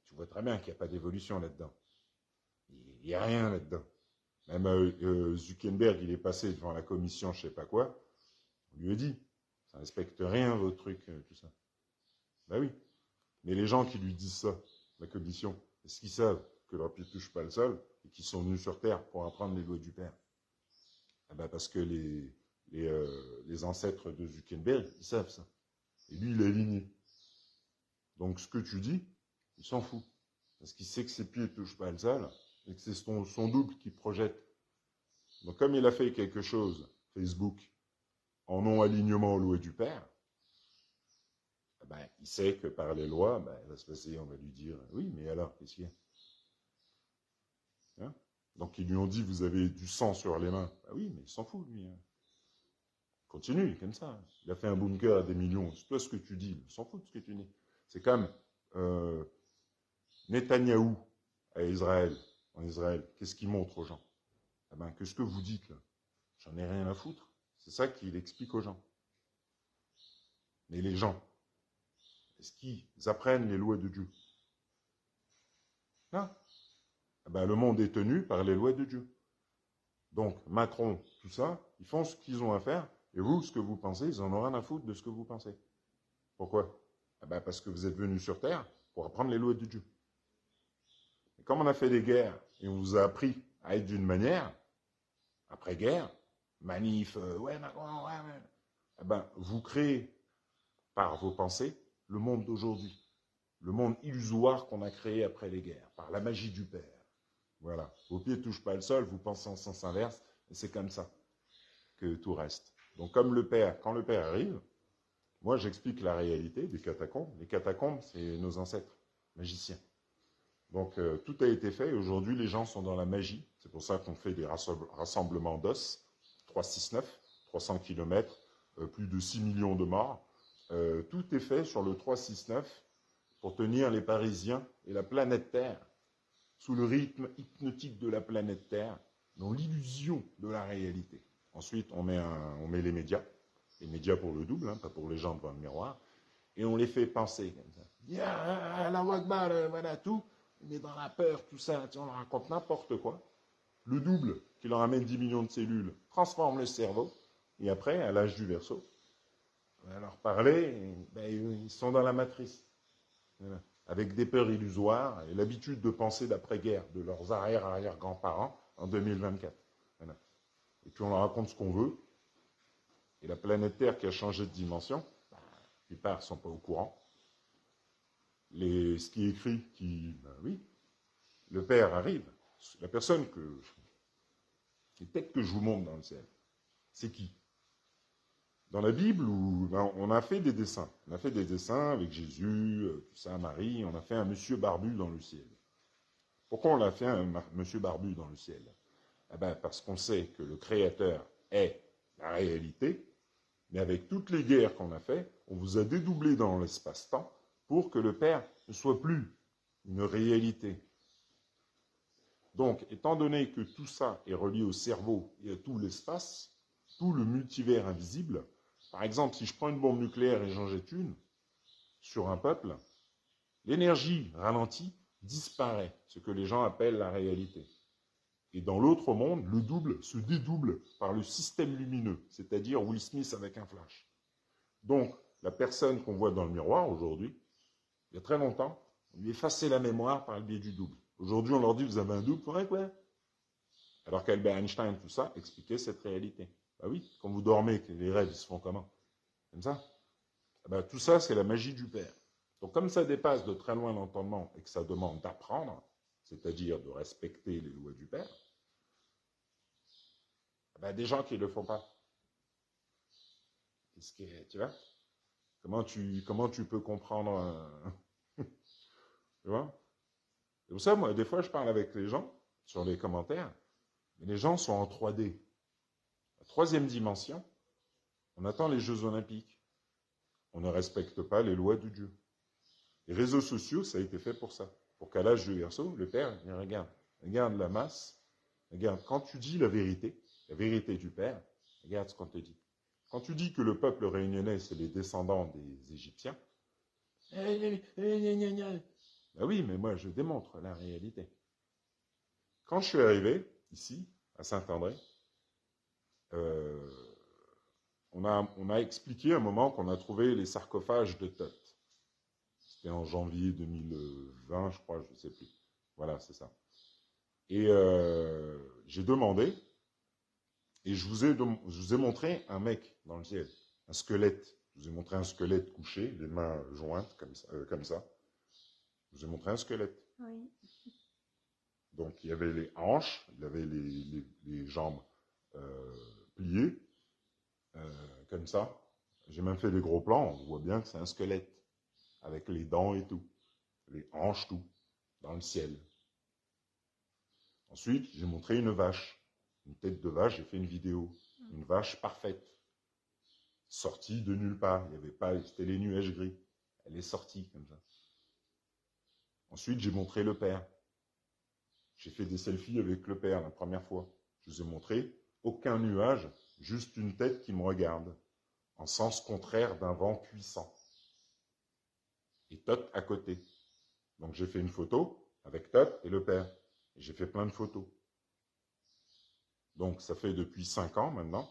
tu vois très bien qu'il n'y a pas d'évolution là-dedans. Il n'y a rien là-dedans. Même Zuckerberg, il est passé devant la commission, je ne sais pas quoi, on lui a dit, ça ne respecte rien, votre truc, tout ça. Ben oui. Mais les gens qui lui disent ça, la commission, est-ce qu'ils savent que leur pied ne touche pas le sol et qu'ils sont venus sur Terre pour apprendre les lois du Père? Parce que les ancêtres de Zuckerberg, ils savent ça. Et lui, il est aligné. Donc ce que tu dis, il s'en fout. Parce qu'il sait que ses pieds ne touchent pas le sol et que c'est son double qui projette. Donc comme il a fait quelque chose, Facebook, en non-alignement aux lois du Père, il sait que par les lois, il va se passer, on va lui dire, oui, mais alors, qu'est-ce qu'il y a? Hein? Donc ils lui ont dit, vous avez du sang sur les mains. Oui, mais il s'en fout, lui. Hein. Continue, comme ça. Il a fait un bunker à des millions. C'est toi ce que tu dis, il s'en fout de ce que tu dis. C'est comme Netanyahou à Israël, en Israël. Qu'est-ce qu'il montre aux gens? Que ce que vous dites, là, j'en ai rien à foutre. C'est ça qu'il explique aux gens. Mais les gens, est-ce qu'ils apprennent les lois de Dieu? Non. Le monde est tenu par les lois de Dieu. Donc, Macron, tout ça, ils font ce qu'ils ont à faire, et vous, ce que vous pensez, ils en ont rien à foutre de ce que vous pensez. Pourquoi? Parce que vous êtes venus sur Terre pour apprendre les lois de Dieu. Et comme on a fait des guerres, et on vous a appris à être d'une manière, après-guerre, manif, ouais, Macron, ouais. Vous créez, par vos pensées, le monde d'aujourd'hui. Le monde illusoire qu'on a créé après les guerres, par la magie du Père. Voilà. Vos pieds ne touchent pas le sol, vous pensez en sens inverse, et c'est comme ça que tout reste. Donc comme le Père, quand le Père arrive, moi j'explique la réalité des catacombes. Les catacombes, c'est nos ancêtres, magiciens. Donc, tout a été fait et aujourd'hui, les gens sont dans la magie. C'est pour ça qu'on fait des rassemblements d'os, 369, 300 km, plus de 6 millions de morts. Tout est fait sur le 369 pour tenir les Parisiens et la planète Terre sous le rythme hypnotique de la planète Terre, dans l'illusion de la réalité. Ensuite, on met les médias pour le double, hein, pas pour les gens devant le miroir, et on les fait penser comme ça. La Wagbar, voilà tout, mais dans la peur, tout ça, on leur raconte n'importe quoi. Le double, qui leur amène 10 millions de cellules, transforme le cerveau, et après, à l'âge du Verseau, on va leur parler, ils sont dans la matrice. Voilà. Avec des peurs illusoires et l'habitude de penser d'après-guerre de leurs arrière-arrière-grands-parents en 2024. Voilà. Et puis on leur raconte ce qu'on veut. Et la planète Terre qui a changé de dimension, la plupart ne sont pas au courant. Ce qui est écrit, oui, le Père arrive. La personne les têtes que je vous montre dans le ciel, c'est qui? Dans la Bible, on a fait des dessins. On a fait des dessins avec Jésus, tout ça, Marie. On a fait un monsieur barbu dans le ciel. Pourquoi on l'a fait un monsieur barbu dans le ciel? Parce qu'on sait que le Créateur est la réalité, mais avec toutes les guerres qu'on a faites, on vous a dédoublé dans l'espace-temps pour que le Père ne soit plus une réalité. Donc, étant donné que tout ça est relié au cerveau et à tout l'espace, tout le multivers invisible, par exemple, si je prends une bombe nucléaire et j'en jette une sur un peuple, l'énergie ralentie disparaît, ce que les gens appellent la réalité. Et dans l'autre monde, le double se dédouble par le système lumineux, c'est-à-dire Will Smith avec un flash. Donc, la personne qu'on voit dans le miroir aujourd'hui, il y a très longtemps, on lui effaçait la mémoire par le biais du double. Aujourd'hui, on leur dit, vous avez un double, faudrait quoi? Alors qu'Albert Einstein, tout ça, expliquait cette réalité. Bah oui, quand vous dormez, les rêves, ils se font comment? Comme ça. Tout ça, c'est la magie du Père. Donc, comme ça dépasse de très loin l'entendement et que ça demande d'apprendre, c'est-à-dire de respecter les lois du Père, des gens qui ne le font pas. Tu vois? Comment tu peux comprendre Tu vois? C'est pour ça, moi, des fois, je parle avec les gens sur les commentaires, mais les gens sont en 3D. La troisième dimension, on attend les Jeux Olympiques. On ne respecte pas les lois de Dieu. Les réseaux sociaux, ça a été fait pour ça. Pour qu'à l'âge du Verseau, le Père, il regarde la masse, regarde, quand tu dis la vérité du Père, regarde ce qu'on te dit. Quand tu dis que le peuple réunionnais, c'est les descendants des Égyptiens, oui, mais moi, je démontre la réalité. Quand je suis arrivé, ici, à Saint-André, on a expliqué un moment qu'on a trouvé les sarcophages de Thoth. C'était en janvier 2020, je crois, je ne sais plus. Voilà, c'est ça. Et j'ai demandé, et je vous ai montré un mec dans le ciel, un squelette. Je vous ai montré un squelette couché, les mains jointes, comme ça. Je vous ai montré un squelette. Oui. Donc, il y avait les hanches, il y avait les jambes pliées, comme ça. J'ai même fait des gros plans, on voit bien que c'est un squelette, avec les dents et tout, les hanches, tout, dans le ciel. Ensuite, j'ai montré une vache, une tête de vache, j'ai fait une vidéo, une vache parfaite, sortie de nulle part, il y avait pas, c'était les nuages gris, elle est sortie comme ça. Ensuite, j'ai montré le Père. J'ai fait des selfies avec le Père la première fois. Je vous ai montré aucun nuage, juste une tête qui me regarde, en sens contraire d'un vent puissant. Et Thoth à côté. Donc j'ai fait une photo avec Thoth et le Père. Et j'ai fait plein de photos. Donc ça fait depuis 5 ans maintenant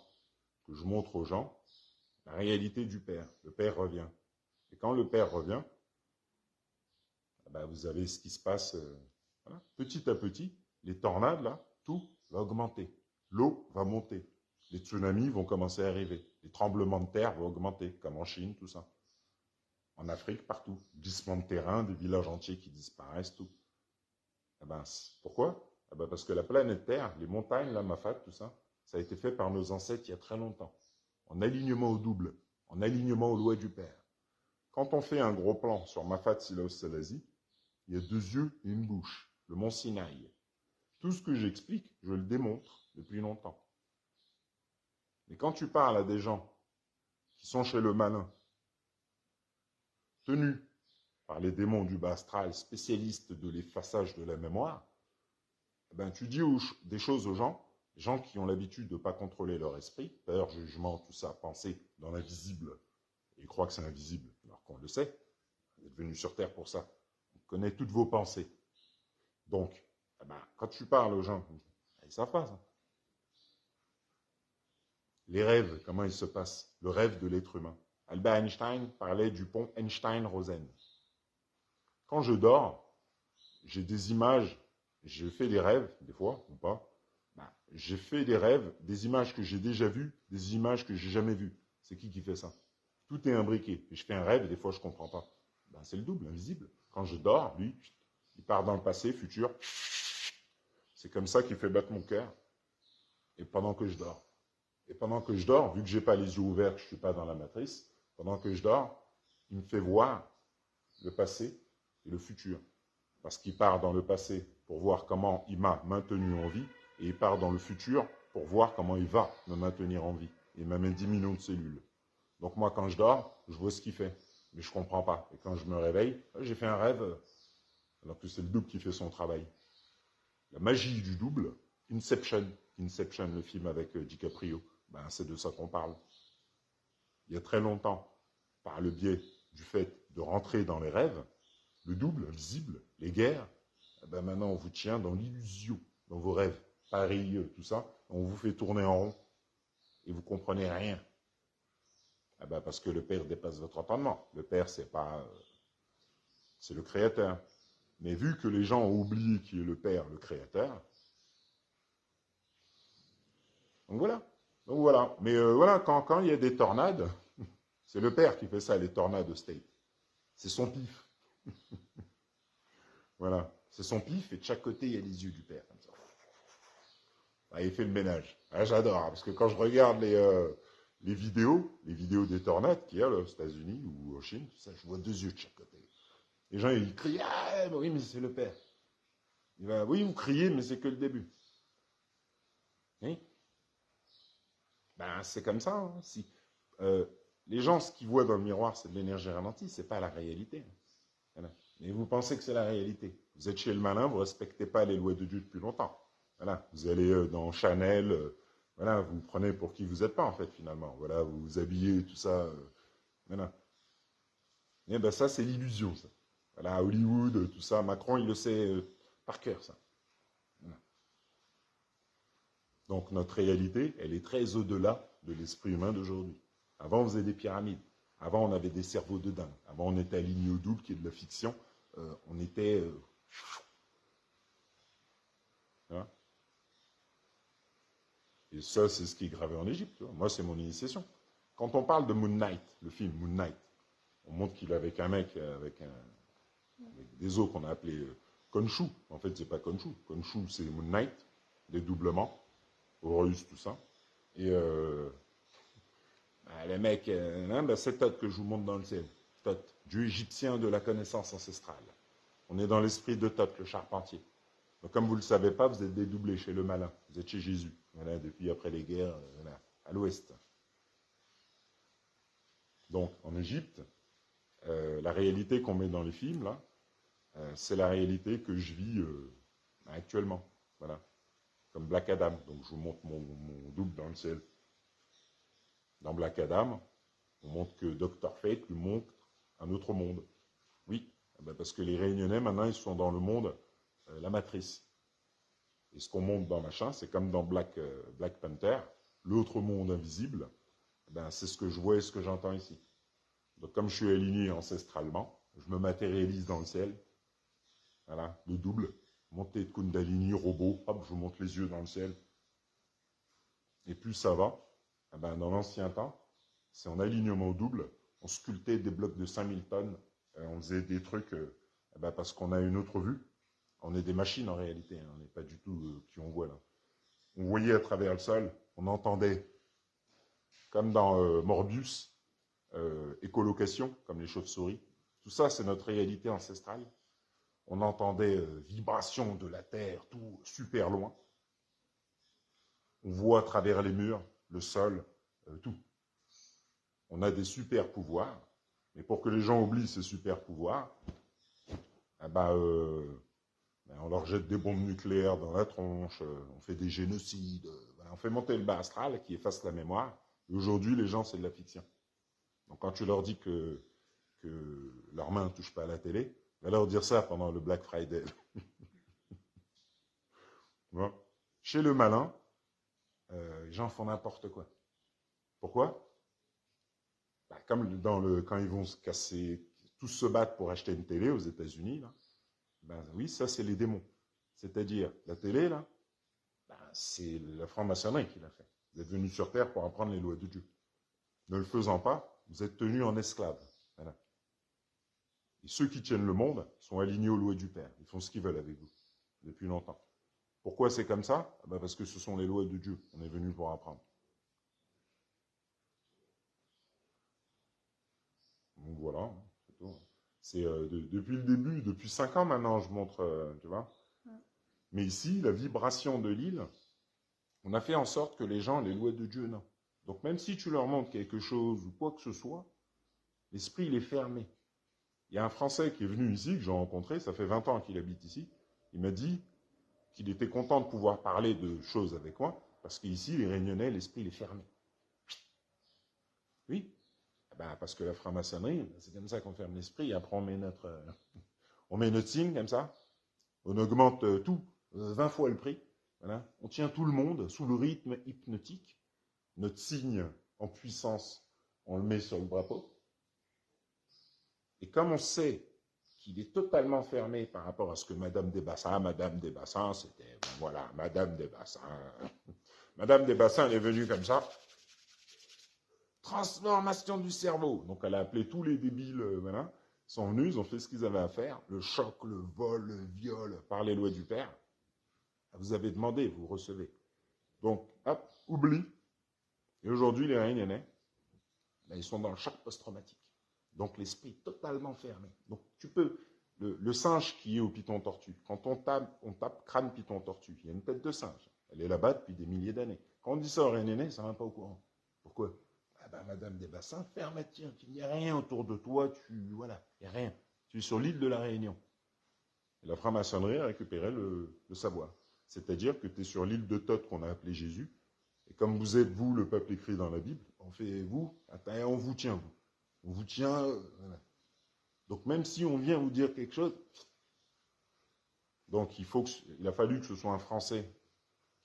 que je montre aux gens la réalité du Père. Le Père revient. Et quand le Père revient, vous avez ce qui se passe voilà. Petit à petit. Les tornades, là, tout va augmenter. L'eau va monter. Les tsunamis vont commencer à arriver. Les tremblements de terre vont augmenter, comme en Chine, tout ça. En Afrique, partout. Glissement de terrain, des villages entiers qui disparaissent, tout. Pourquoi? Parce que la planète Terre, les montagnes, la Mafat, tout ça, ça a été fait par nos ancêtres il y a très longtemps. En alignement au double, en alignement aux lois du Père. Quand on fait un gros plan sur Mafat, Silaos, Selassie, Il y a 2 yeux et une bouche, le mont Sinaï. Tout ce que j'explique, je le démontre depuis longtemps. Mais quand tu parles à des gens qui sont chez le malin, tenus par les démons du bas astral, spécialistes de l'effaçage de la mémoire, ben, tu dis des choses aux gens qui ont l'habitude de ne pas contrôler leur esprit, peur, jugement, tout ça, penser dans l'invisible, et ils croient que c'est invisible, alors qu'on le sait, on est venu sur Terre pour ça, on connaît toutes vos pensées. Donc, eh ben, quand tu parles aux gens, ils ne savent pas ça. Les rêves, comment ils se passent? Le rêve de l'être humain. Albert Einstein parlait du pont Einstein-Rosen. Quand je dors, j'ai des images, je fais des rêves, des fois, ou pas. Ben, j'ai fait des rêves, des images que j'ai déjà vues, des images que j'ai jamais vues. C'est qui fait ça? Tout est imbriqué. Et je fais un rêve et des fois je comprends pas. Ben, c'est le double, invisible. Quand je dors, lui, il part dans le passé, futur. C'est comme ça qu'il fait battre mon cœur. Et pendant que je dors. Et pendant que je dors, vu que j'ai pas les yeux ouverts, que je suis pas dans la matrice, pendant que je dors, il me fait voir le passé et le futur. Parce qu'il part dans le passé pour voir comment il m'a maintenu en vie, et il part dans le futur pour voir comment il va me maintenir en vie. Il m'a mis 10 millions de cellules. Donc moi, quand je dors, je vois ce qu'il fait, mais je ne comprends pas. Et quand je me réveille, j'ai fait un rêve, alors que c'est le double qui fait son travail. La magie du double, Inception, le film avec DiCaprio, ben, c'est de ça qu'on parle. Il y a très longtemps, par le biais du fait de rentrer dans les rêves, le double, visible, les guerres, ben maintenant on vous tient dans l'illusion, dans vos rêves, pareil, tout ça, on vous fait tourner en rond et vous comprenez rien. Eh ben parce que le Père dépasse votre entendement. Le Père, c'est pas, c'est le Créateur. Mais vu que les gens ont oublié qui est le Père, le Créateur, donc voilà. Donc voilà. Mais voilà, quand il y a des tornades, c'est le Père qui fait ça, les tornades de state. C'est son pif. Voilà. C'est son pif et de chaque côté, il y a les yeux du Père. Comme ça. Ah, il fait le ménage. Ah, j'adore, parce que quand je regarde les vidéos des tornades qu'il y a là, aux États-Unis ou en Chine, tout ça, je vois 2 yeux de chaque côté. Les gens, ils crient, ah, oui, mais c'est le Père. Il va, oui, vous criez, mais c'est que le début. Oui. Ben, c'est comme ça. Hein. Si, les gens, ce qu'ils voient dans le miroir, c'est de l'énergie ralentie, c'est pas la réalité. Voilà. Mais vous pensez que c'est la réalité. Vous êtes chez le malin, vous ne respectez pas les lois de Dieu depuis longtemps. Voilà. Vous allez dans Chanel, voilà, vous prenez pour qui vous n'êtes pas, en fait, finalement. Voilà, vous vous habillez, tout ça. Voilà. Et ben ça, c'est l'illusion, ça. Voilà, Hollywood, tout ça. Macron, il le sait par cœur, ça. Voilà. Donc, notre réalité, elle est très au-delà de l'esprit humain d'aujourd'hui. Avant, on faisait des pyramides. Avant, on avait des cerveaux de dingue. Avant, on était aligné au double, qui est de la fiction. On était... Hein. Et ça, c'est ce qui est gravé en Égypte. Moi, c'est mon initiation. Quand on parle de Moon Knight, le film Moon Knight, on montre qu'il est avec un mec, avec des os qu'on a appelés Khonshu. En fait, c'est pas Khonshu. Khonshu, c'est Moon Knight, dédoublement, Horus, tout ça. Et les mecs, c'est Thoth que je vous montre dans le ciel. Thoth, dieu égyptien de la connaissance ancestrale. On est dans l'esprit de Thoth, le charpentier. Donc, comme vous ne le savez pas, vous êtes dédoublé chez le malin. Vous êtes chez Jésus. Voilà, depuis après les guerres, voilà, à l'ouest. Donc, en Égypte, la réalité qu'on met dans les films, là, c'est la réalité que je vis actuellement. Voilà. Comme Black Adam. Donc, je vous montre mon double dans le ciel. Dans Black Adam, on montre que Dr. Fate lui montre un autre monde. Oui, parce que les Réunionnais, maintenant, ils sont dans le monde, la matrice. Et ce qu'on montre dans machin, c'est comme dans Black Panther, l'autre monde invisible, c'est ce que je vois et ce que j'entends ici. Donc comme je suis aligné ancestralement, je me matérialise dans le ciel. Voilà, le double, montée de Kundalini, robot, hop, je vous montre les yeux dans le ciel. Et plus ça va, dans l'ancien temps, c'est en alignement double, on sculptait des blocs de 5000 tonnes, on faisait des trucs, parce qu'on a une autre vue. On est des machines en réalité, hein. On n'est pas du tout qui on voit là. On voyait à travers le sol, on entendait, comme dans Morbius, écolocation, comme les chauves-souris. Tout ça, c'est notre réalité ancestrale. On entendait vibration de la terre, tout super loin. On voit à travers les murs, le sol, tout. On a des super pouvoirs, mais pour que les gens oublient ces super pouvoirs, eh ben, on leur jette des bombes nucléaires dans la tronche, on fait des génocides, voilà, on fait monter le bas astral qui efface la mémoire. Et aujourd'hui, les gens, c'est de la fiction. Donc quand tu leur dis que leurs mains ne touchent pas à la télé, va leur dire ça pendant le Black Friday. Bon. Chez le malin, les gens font n'importe quoi. Pourquoi? Comme quand ils vont se casser, tous se battent pour acheter une télé aux États-Unis, oui, ça c'est les démons. C'est-à-dire, la télé, là, c'est la franc-maçonnerie qui l'a fait. Vous êtes venus sur Terre pour apprendre les lois de Dieu. Ne le faisant pas, vous êtes tenus en esclaves. Voilà. Et ceux qui tiennent le monde sont alignés aux lois du Père. Ils font ce qu'ils veulent avec vous, depuis longtemps. Pourquoi c'est comme ça? Parce que ce sont les lois de Dieu. On est venu pour apprendre. Donc voilà, c'est tout. C'est depuis le début, depuis 5 ans maintenant, je montre, tu vois. Mais ici, la vibration de l'île, on a fait en sorte que les gens, les lois de Dieu, non. Donc même si tu leur montres quelque chose ou quoi que ce soit, l'esprit, il est fermé. Il y a un Français qui est venu ici, que j'ai rencontré, ça fait 20 ans qu'il habite ici, il m'a dit qu'il était content de pouvoir parler de choses avec moi, parce qu'ici, les Réunionnais, l'esprit, il est fermé. Oui, parce que la franc-maçonnerie, c'est comme ça qu'on ferme l'esprit, et après on met notre signe, comme ça, on augmente tout, 20 fois le prix, voilà. On tient tout le monde sous le rythme hypnotique, notre signe en puissance, on le met sur le drapeau, et comme on sait qu'il est totalement fermé par rapport à ce que Madame Desbassins, c'était, voilà, Madame Desbassins. Madame Desbassins, elle est venue comme ça. Transformation du cerveau. Donc elle a appelé tous les débiles, voilà. Ils sont venus, ils ont fait ce qu'ils avaient à faire. Le choc, le vol, le viol, par les lois du Père. Vous avez demandé, vous recevez. Donc, hop, oublie. Et aujourd'hui, les Réunionnais, ils sont dans le choc post-traumatique. Donc l'esprit est totalement fermé. Donc tu peux, le singe qui est au python tortue, quand on tape crâne python tortue, il y a une tête de singe. Elle est là-bas depuis des milliers d'années. Quand on dit ça aux Réunionnais, ça ne va pas au courant. Pourquoi? Madame Desbassins, ferme, tiens, il n'y a rien autour de toi, voilà, il n'y a rien. Tu es sur l'île de la Réunion. Et la franc-maçonnerie a récupéré le savoir. C'est-à-dire que tu es sur l'île de Thoth qu'on a appelée Jésus. Et comme vous êtes, vous, le peuple écrit dans la Bible, on fait vous, on vous tient, vous. On vous tient, voilà. Donc même si on vient vous dire quelque chose, donc il a fallu que ce soit un Français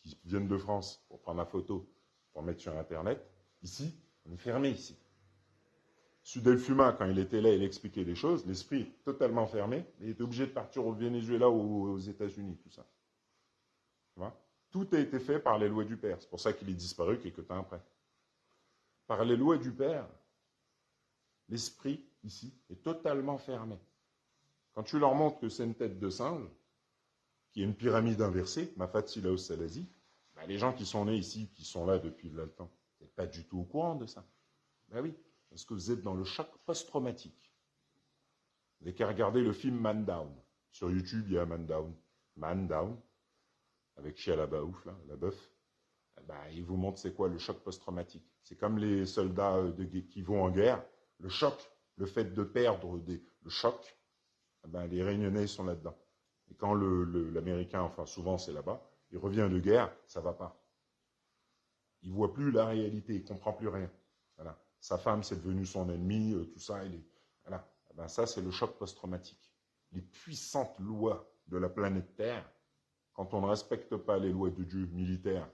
qui vienne de France pour prendre la photo, pour mettre sur Internet. Ici, on est fermé ici. Sudelfuma, quand il était là, il expliquait des choses, l'esprit est totalement fermé, il était obligé de partir au Venezuela ou aux États-Unis, tout ça. Tu vois? Tout a été fait par les lois du Père. C'est pour ça qu'il est disparu quelques temps après. Par les lois du Père, l'esprit, ici, est totalement fermé. Quand tu leur montres que c'est une tête de singe, qui est une pyramide inversée, Mafatsilaos Salazi, les gens qui sont nés ici, qui sont là depuis le temps, vous n'êtes pas du tout au courant de ça. Ben oui, parce que vous êtes dans le choc post-traumatique. Vous n'avez qu'à regarder le film Man Down. Sur YouTube, il y a Man Down, avec Shia LaBeouf, là, la bœuf. Il vous montre c'est quoi le choc post-traumatique. C'est comme les soldats qui vont en guerre. Le choc, le fait de perdre le choc, les Réunionnais sont là-dedans. Et quand l'Américain, enfin souvent c'est là-bas, il revient de guerre, ça va pas. Il voit plus la réalité, il comprend plus rien. Voilà. Sa femme, c'est devenu son ennemi, tout ça. Voilà. Ça, c'est le choc post-traumatique. Les puissantes lois de la planète Terre, quand on ne respecte pas les lois de Dieu militaires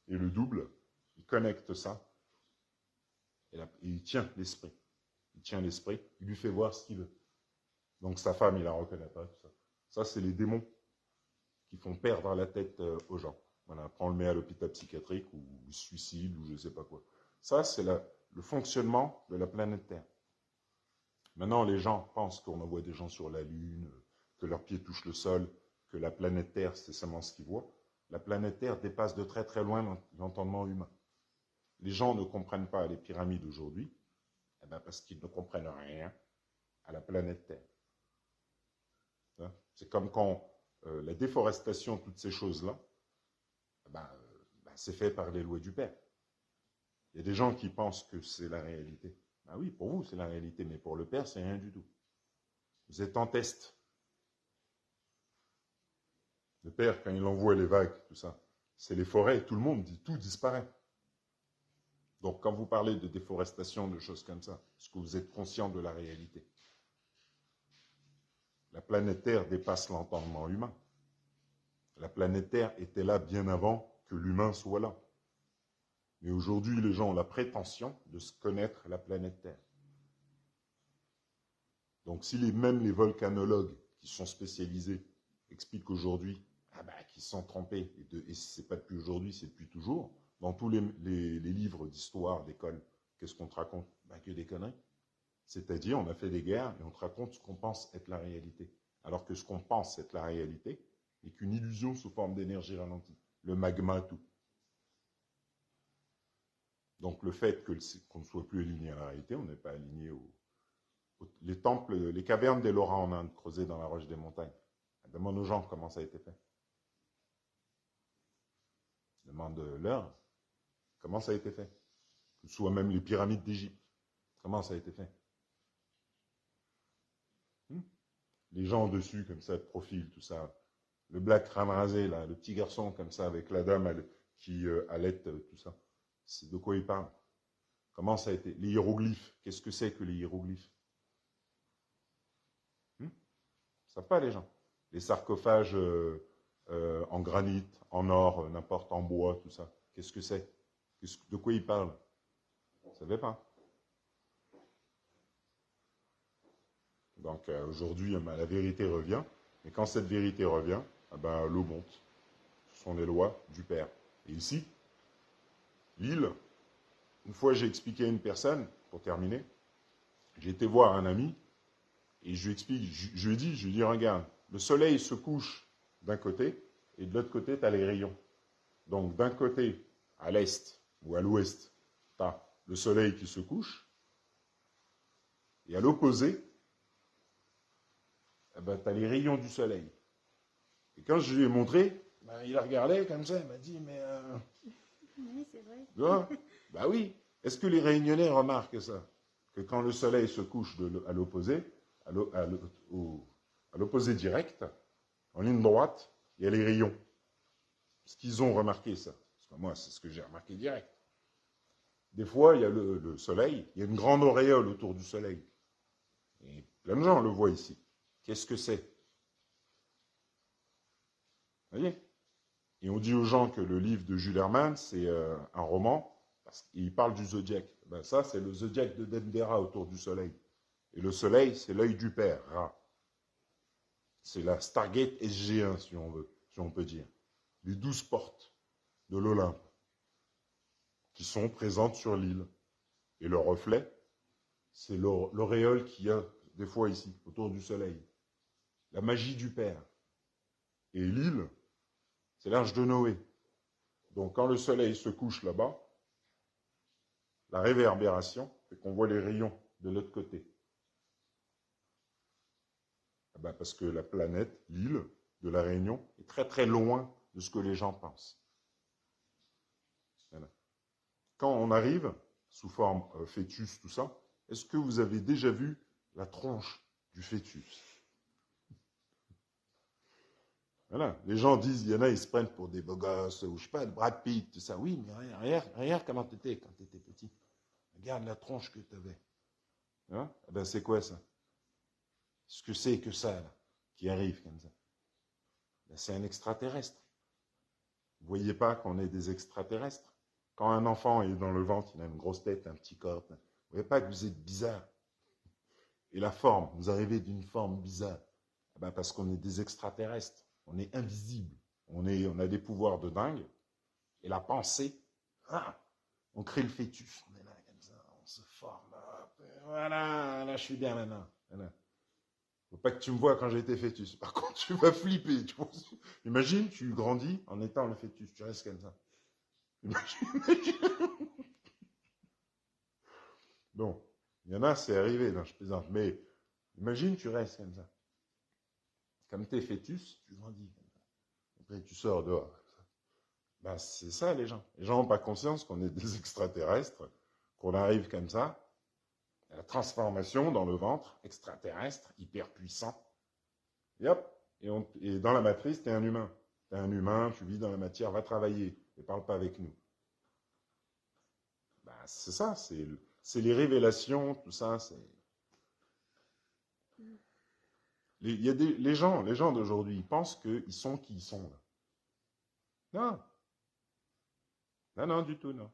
et le double, il connecte ça et il tient l'esprit. Il tient l'esprit, il lui fait voir ce qu'il veut. Donc sa femme, il la reconnaît pas, tout ça. Ça, c'est les démons qui font perdre la tête aux gens. Voilà, après on le met à l'hôpital psychiatrique ou suicide ou je ne sais pas quoi. Ça, c'est le fonctionnement de la planète Terre. Maintenant, les gens pensent qu'on envoie des gens sur la Lune, que leurs pieds touchent le sol, que la planète Terre, c'est seulement ce qu'ils voient. La planète Terre dépasse de très très loin l'entendement humain. Les gens ne comprennent pas les pyramides aujourd'hui, parce qu'ils ne comprennent rien à la planète Terre. Hein. C'est comme quand la déforestation, toutes ces choses-là, c'est fait par les lois du Père. Il y a des gens qui pensent que c'est la réalité. Ah oui, pour vous, c'est la réalité, mais pour le Père, c'est rien du tout. Vous êtes en test. Le Père, quand il envoie les vagues, tout ça, c'est les forêts, tout le monde dit, tout disparaît. Donc, quand vous parlez de déforestation, de choses comme ça, est-ce que vous êtes conscient de la réalité? La planète Terre dépasse l'entendement humain. La planète Terre était là bien avant que l'humain soit là. Mais aujourd'hui, les gens ont la prétention de se connaître la planète Terre. Donc, si même les volcanologues qui sont spécialisés expliquent aujourd'hui qu'ils sont trompés, et ce n'est pas depuis aujourd'hui, c'est depuis toujours, dans tous les livres d'histoire, d'école, qu'est-ce qu'on te raconte? Que des conneries. C'est-à-dire, on a fait des guerres et on te raconte ce qu'on pense être la réalité. Alors que ce qu'on pense être la réalité n'est qu'une illusion sous forme d'énergie ralentie. Le magma, tout. Donc le fait qu'on ne soit plus aligné à la réalité, on n'est pas aligné les temples, les cavernes des Laurents en Inde, creusées dans la roche des montagnes. Demande aux gens comment ça a été fait. Demande-leur comment ça a été fait. Soit même les pyramides d'Égypte. Comment ça a été fait? Les gens au-dessus, comme ça, de profil, tout ça. Le black crâne rasé, là, le petit garçon, comme ça, avec la dame qui allait, tout ça. C'est de quoi il parle? Comment ça a été? Les hiéroglyphes, qu'est-ce que c'est que les hiéroglyphes? Ils ne savent pas, les gens. Les sarcophages en granit, en or, n'importe, en bois, tout ça. Qu'est-ce que c'est? De quoi ils parlent? Vous ne savez pas. Donc aujourd'hui, la vérité revient. Et quand cette vérité revient, l'eau monte. Ce sont les lois du Père. Et ici, l'île, une fois j'ai expliqué à une personne, pour terminer, j'ai été voir un ami, et je lui explique, je lui dis, regarde, le soleil se couche d'un côté, et de l'autre côté, tu as les rayons. Donc d'un côté, à l'est ou à l'ouest, tu as le soleil qui se couche, et à l'opposé, tu as les rayons du soleil. Et quand je lui ai montré, il a regardé comme ça, il m'a dit, mais... Oui, c'est vrai. Oui. Est-ce que les Réunionnais remarquent ça? Que quand le soleil se couche à l'opposé, à l'opposé direct, en ligne droite, il y a les rayons. Est-ce qu'ils ont remarqué ça? Parce que moi, c'est ce que j'ai remarqué direct. Des fois, il y a le soleil, il y a une grande auréole autour du soleil. Et plein de gens le voient ici. Qu'est-ce que c'est? Vous voyez? Et on dit aux gens que le livre de Jules Hermann, c'est un roman, parce qu'il parle du zodiaque. Ça, c'est le zodiaque de Dendera autour du soleil. Et le soleil, c'est l'œil du Père, Ra. C'est la Stargate SG1, si on veut, si on peut dire. Les 12 portes de l'Olympe qui sont présentes sur l'île. Et le reflet, c'est l'auréole qu'il y a des fois ici, autour du soleil. La magie du Père. Et l'île, c'est l'arche de Noé. Donc quand le soleil se couche là-bas, la réverbération fait qu'on voit les rayons de l'autre côté. Parce que la planète, l'île de la Réunion, est très très loin de ce que les gens pensent. Voilà. Quand on arrive, sous forme fœtus, tout ça, est-ce que vous avez déjà vu la tronche du fœtus? Voilà. Les gens disent, il y en a, ils se prennent pour des beaux gosses, ou je sais pas, Brad Pitt, tout ça. Oui, mais regarde comment tu étais quand tu étais petit. Regarde la tronche que tu avais. Hein? C'est quoi ça? Ce que c'est que ça, là, qui arrive comme ça? C'est un extraterrestre. Vous ne voyez pas qu'on est des extraterrestres? Quand un enfant est dans le ventre, il a une grosse tête, un petit corps. Vous ne voyez pas que vous êtes bizarre? Et la forme, vous arrivez d'une forme bizarre. Parce qu'on est des extraterrestres. On est invisible. On a des pouvoirs de dingue. Et la pensée, on crée le fœtus. On est là comme ça, on se forme. Voilà, là je suis bien maintenant. Voilà. Faut pas que tu me vois quand j'étais fœtus. Par contre, tu vas flipper. Imagine, tu grandis en étant le fœtus. Tu restes comme ça. Imagine. Bon, il y en a, c'est arrivé, non, je plaisante. Mais imagine, tu restes comme ça. comme t'es fœtus, tu grandis. Après, tu sors dehors. Ben, c'est ça, les gens. Les gens n'ont pas conscience qu'on est des extraterrestres, qu'on arrive comme ça, à la transformation dans le ventre, extraterrestre, hyper puissant. Et hop, et dans la matrice, t'es un humain. T'es un humain, tu vis dans la matière, va travailler, et parle pas avec nous. Ben, c'est ça, c'est les révélations, tout ça, c'est... Il y a les gens d'aujourd'hui, ils pensent qu'ils sont qui ils sont, là. Non, non, non, du tout, non.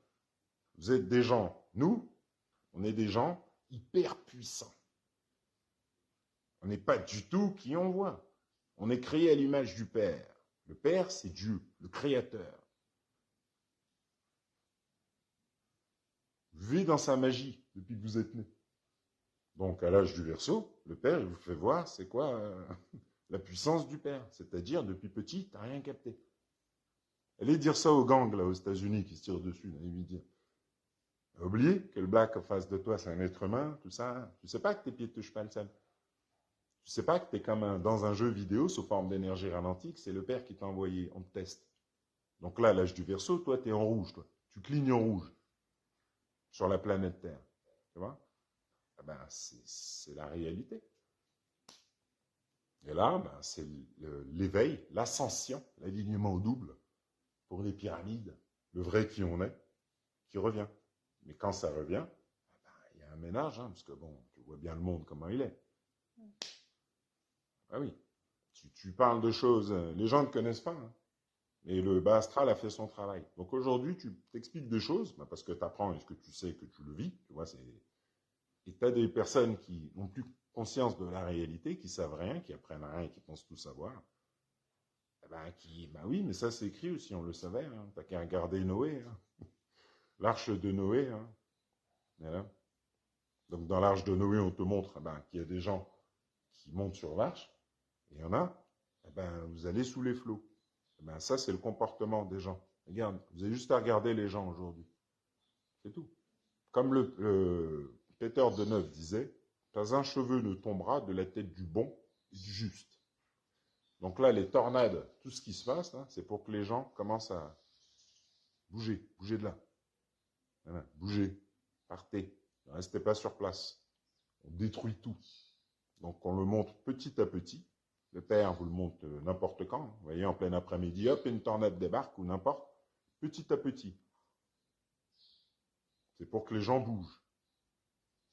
Vous êtes des gens, nous, on est des gens hyper puissants. On n'est pas du tout qui on voit. On est créé à l'image du Père. Le Père, c'est Dieu, le Créateur. Vous vivez dans sa magie depuis que vous êtes né. Donc, à l'âge du Verseau, le Père, il vous fait voir c'est quoi la puissance du Père. C'est-à-dire, depuis petit, tu n'as rien capté. Allez dire ça aux gangs, là, aux États-Unis, qui se tirent dessus, allez lui dire. Oubliez que le black en face de toi, c'est un être humain, tout ça. Tu sais pas que tes pieds ne touchent pas le sol. Tu sais pas que tu es comme dans un jeu vidéo sous forme d'énergie ralentique, c'est le Père qui t'a envoyé, on te teste. Donc là, à l'âge du Verseau, toi, tu es en rouge, toi. Tu clignes en rouge sur la planète Terre. Tu vois? Eh ben, c'est la réalité. Et là, ben, c'est l'éveil, l'ascension, l'alignement au double pour les pyramides, le vrai qui on est, qui revient. Mais quand ça revient, eh ben, il y a un ménage, hein, parce que bon, tu vois bien le monde comment il est. Ah oui, tu parles de choses, les gens ne connaissent pas, hein. Et le bas astral a fait son travail. Donc aujourd'hui, tu t'expliques des choses, bah parce que tu apprends et ce que tu sais, que tu le vis. Tu vois, et tu as des personnes qui n'ont plus conscience de la réalité, qui savent rien, qui apprennent rien et qui pensent tout savoir. Eh ben, oui, mais ça c'est écrit aussi, on le savait. Hein. T'as qu'à regarder Noé, hein. L'arche de Noé. Hein. Voilà. Donc dans l'arche de Noé, on te montre qu'il y a des gens qui montent sur l'arche, et il y en a, vous allez sous les flots. Ça, c'est le comportement des gens. Regarde, vous avez juste à regarder les gens aujourd'hui. C'est tout. Comme le Peter de Neuve disait, pas un cheveu ne tombera de la tête du bon et du juste. Donc là, les tornades, tout ce qui se passe, hein, c'est pour que les gens commencent à bouger de là. Voilà, bougez, partez, ne restez pas sur place. On détruit tout. Donc on le montre petit à petit. Le Père vous le montre n'importe quand. Vous voyez, en plein après-midi, hop, une tornade débarque ou n'importe. Petit à petit. C'est pour que les gens bougent.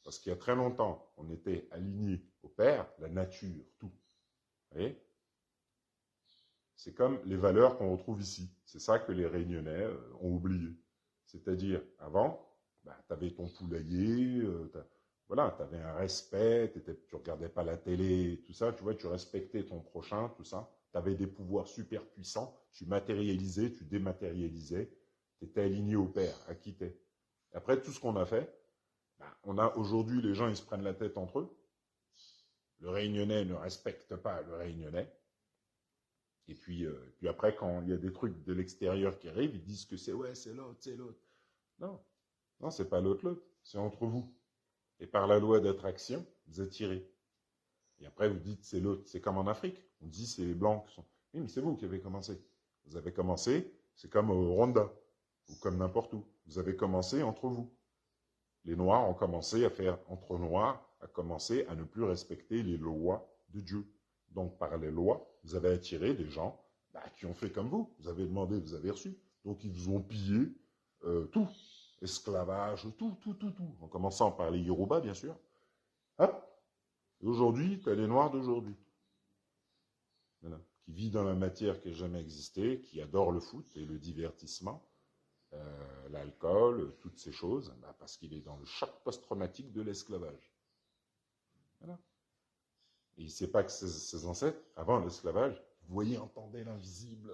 Parce qu'il y a très longtemps, on était alignés au Père, la nature, tout. Vous voyez? C'est comme les valeurs qu'on retrouve ici. C'est ça que les Réunionnais ont oublié. C'est-à-dire, avant, tu avais ton poulailler, voilà, tu avais un respect, tu regardais pas la télé, tout ça, tu vois, tu respectais ton prochain, tout ça. Tu avais des pouvoirs super puissants, tu matérialisais, tu dématérialisais, tu étais aligné au Père, acquitté. Après, tout ce qu'on a fait, on a aujourd'hui, les gens, ils se prennent la tête entre eux. Le Réunionnais ne respecte pas le Réunionnais. Et puis après, quand il y a des trucs de l'extérieur qui arrivent, ils disent que c'est l'autre, c'est l'autre. Non, non, c'est pas l'autre, c'est entre vous. Et par la loi d'attraction, vous attirez. Et après, vous dites c'est l'autre. C'est comme en Afrique. On dit c'est les blancs qui sont. Oui, mais c'est vous qui avez commencé. Vous avez commencé, c'est comme au Rwanda, ou comme n'importe où. Vous avez commencé entre vous. Les Noirs ont commencé à faire entre Noirs, à commencer à ne plus respecter les lois de Dieu. Donc, par les lois, vous avez attiré des gens qui ont fait comme vous. Vous avez demandé, vous avez reçu. Donc, ils vous ont pillé tout. Esclavage, tout. En commençant par les Yoruba, bien sûr. Hop. Et aujourd'hui, tu as les Noirs d'aujourd'hui. Voilà. Qui vit dans la matière qui n'a jamais existé, qui adore le foot et le divertissement, l'alcool, toutes ces choses, parce qu'il est dans le choc post-traumatique de l'esclavage. Voilà. Et il ne sait pas que ses ancêtres, avant l'esclavage, voyaient, entendaient l'invisible,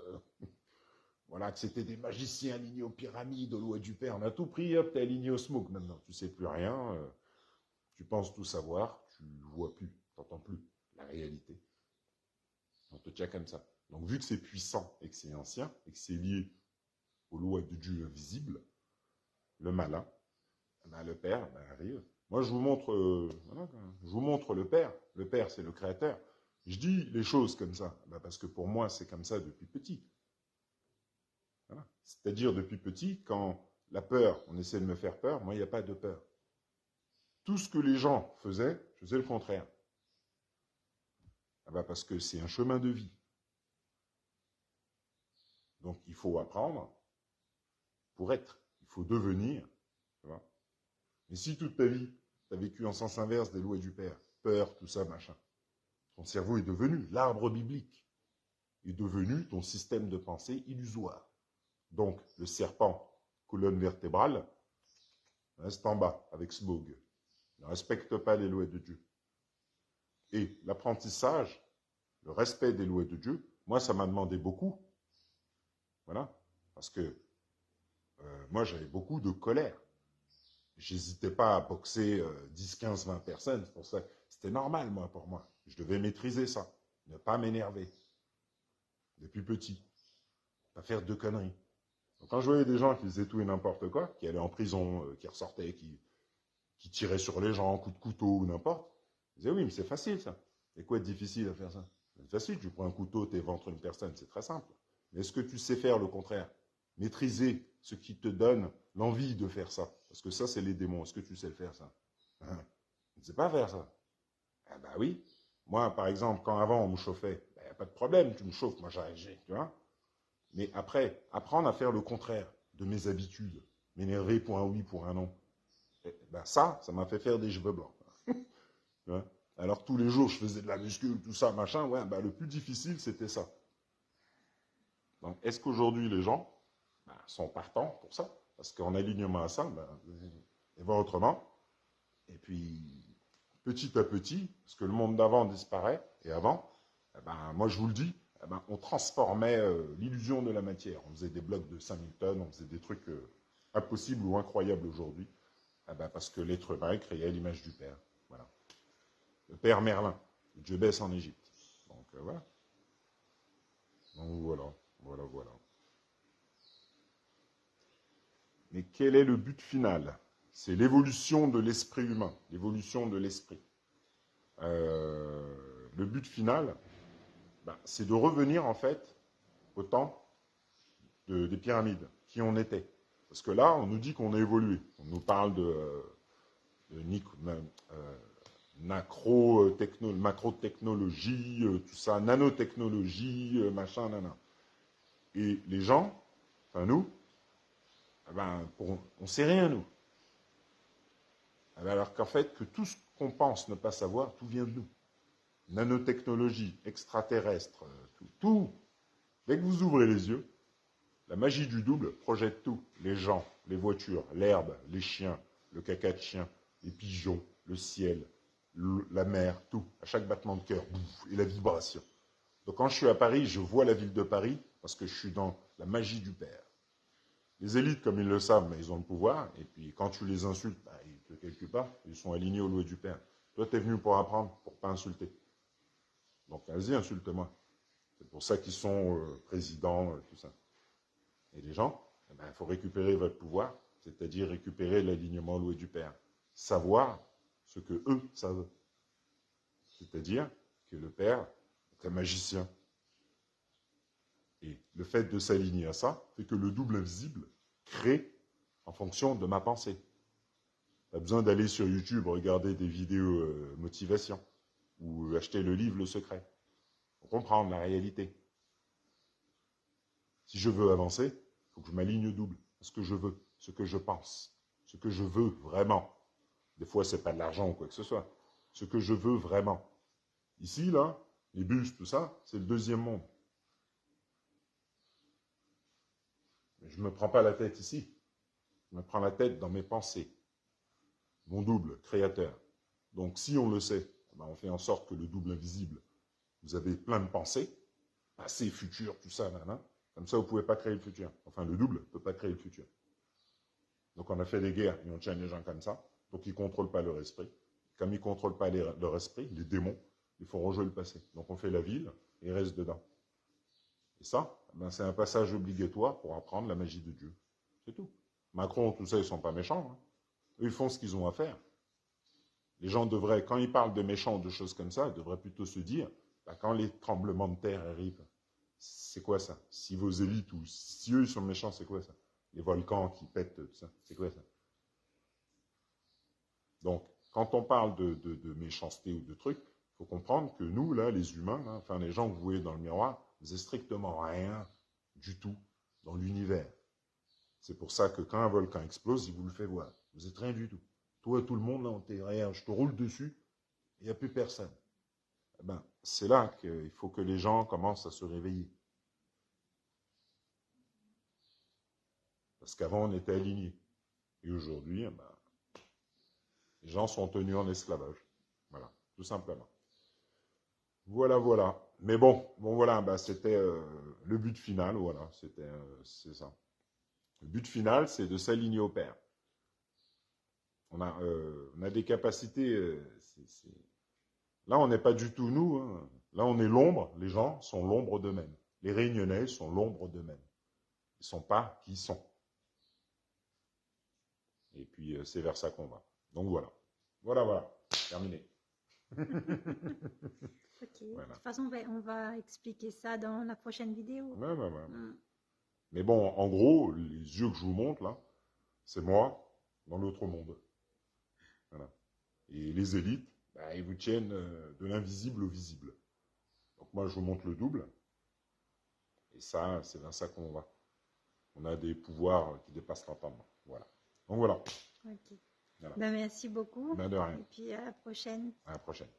voilà, que c'était des magiciens alignés aux pyramides, aux lois du Père. On a tout pris, hop, t'es aligné au smoke maintenant. Tu sais plus rien, tu penses tout savoir, tu vois plus, t'entends plus la réalité. On te tient comme ça. Donc vu que c'est puissant et que c'est ancien et que c'est lié aux lois de Dieu invisible, le malin, le Père arrive. Moi, je vous montre, voilà, je vous montre le Père. Le Père, c'est le Créateur. Je dis les choses comme ça, parce que pour moi, c'est comme ça depuis petit. Voilà. C'est-à-dire, depuis petit, quand la peur, on essaie de me faire peur, moi, il n'y a pas de peur. Tout ce que les gens faisaient, je faisais le contraire. Parce que c'est un chemin de vie. Donc, il faut apprendre pour être. Il faut devenir. Tu vois. Mais si toute ta vie, tu as vécu en sens inverse des lois du Père, peur, tout ça, machin, ton cerveau est devenu l'arbre biblique, est devenu ton système de pensée illusoire. Donc, le serpent, colonne vertébrale, reste en bas avec Smog. Ne respecte pas les lois de Dieu. Et l'apprentissage, le respect des lois de Dieu, moi, ça m'a demandé beaucoup. Voilà. Parce que moi, j'avais beaucoup de colère. J'hésitais pas à boxer 10, 15, 20 personnes. C'est pour ça que c'était normal, moi, pour moi. Je devais maîtriser ça. Ne pas m'énerver. Depuis petit. Pas faire de conneries. Donc, quand je voyais des gens qui faisaient tout et n'importe quoi, qui allaient en prison, qui ressortaient, qui tiraient sur les gens, coup de couteau ou n'importe, je disais oui, mais c'est facile ça. C'est quoi de difficile à faire ça? C'est facile, tu prends un couteau, tu éventres une personne, c'est très simple. Mais est-ce que tu sais faire le contraire? Maîtriser ce qui te donne l'envie de faire ça. Parce que ça, c'est les démons. Est-ce que tu sais le faire ça? Hein? Tu ne sais pas faire ça. Ah bah oui. Moi, par exemple, quand avant on me chauffait, il n'y a pas de problème, tu me chauffes, moi j'ai, tu vois. Mais après, apprendre à faire le contraire de mes habitudes, m'énerver pour un oui, pour un non, ça m'a fait faire des cheveux blancs. Alors tous les jours, je faisais de la muscu, tout ça, machin, le plus difficile, c'était ça. Donc, est-ce qu'aujourd'hui, les gens sont partants pour ça? Parce qu'en alignement à ça, ils vont autrement. Et puis, petit à petit, parce que le monde d'avant disparaît, et avant, moi je vous le dis, on transformait l'illusion de la matière. On faisait des blocs de 5000 tonnes, on faisait des trucs impossibles ou incroyables aujourd'hui, parce que l'être humain est créé à l'image du Père. Voilà. Le Père Merlin, Dieu baisse en Égypte. Donc voilà. Donc voilà. Mais quel est le but final? C'est l'évolution de l'esprit humain, l'évolution de l'esprit. Le but final, c'est de revenir en fait au temps des pyramides, qui on était. Parce que là, on nous dit qu'on a évolué. On nous parle de macro-technologie, tout ça, nanotechnologie, machin, nana. Et les gens, enfin nous, on sait rien, nous. Alors qu'en fait, que tout ce qu'on pense ne pas savoir, tout vient de nous. Nanotechnologie, extraterrestre, tout. Dès que vous ouvrez les yeux, la magie du double projette tout. Les gens, les voitures, l'herbe, les chiens, le caca de chien, les pigeons, le ciel, la mer, tout. À chaque battement de cœur, et la vibration. Donc quand je suis à Paris, je vois la ville de Paris parce que je suis dans la magie du Père. Les élites, comme ils le savent, ils ont le pouvoir. Et puis quand tu les insultes, ils te calculent pas. Ils sont alignés aux lois du Père. Toi, tu es venu pour apprendre, pour pas insulter. Donc vas-y, insulte-moi. C'est pour ça qu'ils sont présidents, tout ça. Et les gens, il faut récupérer votre pouvoir, c'est-à-dire récupérer l'alignement loué du Père. Savoir ce que eux savent. C'est-à-dire que le Père est un magicien. Et le fait de s'aligner à ça fait que le double invisible crée en fonction de ma pensée. Pas besoin d'aller sur YouTube regarder des vidéos motivation ou acheter le livre Le Secret. Pour comprendre la réalité. Si je veux avancer, il faut que je m'aligne au double. Ce que je veux, ce que je pense, ce que je veux vraiment. Des fois, ce n'est pas de l'argent ou quoi que ce soit. Ce que je veux vraiment. Ici, là, les bus, tout ça, c'est le deuxième monde. Mais je ne me prends pas la tête ici. Je me prends la tête dans mes pensées. Mon double, créateur. Donc, si on le sait, on fait en sorte que le double invisible, vous avez plein de pensées, passé, futur, tout ça, comme ça, vous ne pouvez pas créer le futur. Enfin, le double ne peut pas créer le futur. Donc, on a fait des guerres et on tient les gens comme ça. Donc, ils ne contrôlent pas leur esprit. Comme ils ne contrôlent pas leur esprit, les démons, il faut rejouer le passé. Donc, on fait la ville et ils restent dedans. Et ça, c'est un passage obligatoire pour apprendre la magie de Dieu. C'est tout. Macron, tout ça, ils ne sont pas méchants. Hein. Eux, ils font ce qu'ils ont à faire. Les gens devraient, quand ils parlent de méchants ou de choses comme ça, ils devraient plutôt se dire bah, quand les tremblements de terre arrivent, c'est quoi ça? Si vos élites ou si eux ils sont méchants, c'est quoi ça? Les volcans qui pètent, tout ça, c'est quoi ça? Donc, quand on parle de méchanceté ou de trucs, il faut comprendre que nous, là, les humains, hein, enfin les gens que vous voyez dans le miroir, vous n'êtes strictement rien du tout dans l'univers. C'est pour ça que quand un volcan explose, il vous le fait voir. Vous n'êtes rien du tout. Toi, tout le monde, là, on t'est rien. Je te roule dessus, il n'y a plus personne. Eh ben, c'est là qu'il faut que les gens commencent à se réveiller. Parce qu'avant, on était alignés. Et aujourd'hui, eh ben, les gens sont tenus en esclavage. Voilà, tout simplement. Voilà, voilà. Mais bon voilà, bah, c'était le but final, voilà, c'est ça. Le but final, c'est de s'aligner au Père. On a des capacités. Là, on n'est pas du tout nous. Hein. Là, on est l'ombre. Les gens sont l'ombre d'eux-mêmes. Les Réunionnais sont l'ombre d'eux-mêmes. Ils ne sont pas qui ils sont. Et puis, c'est vers ça qu'on va. Donc voilà. Voilà. Terminé. Ok. Voilà. De toute façon, on va expliquer ça dans la prochaine vidéo. Ouais. Mais bon, en gros, les yeux que je vous montre là, c'est moi dans l'autre monde. Voilà. Et les élites, bah, ils vous tiennent de l'invisible au visible. Donc moi, je vous montre le double. Et ça, c'est vers ça qu'on va. On a des pouvoirs qui dépassent l'entendement. Voilà. Donc voilà. Ok. Voilà. Ben, merci beaucoup. Ben, de rien. Et puis à la prochaine. À la prochaine.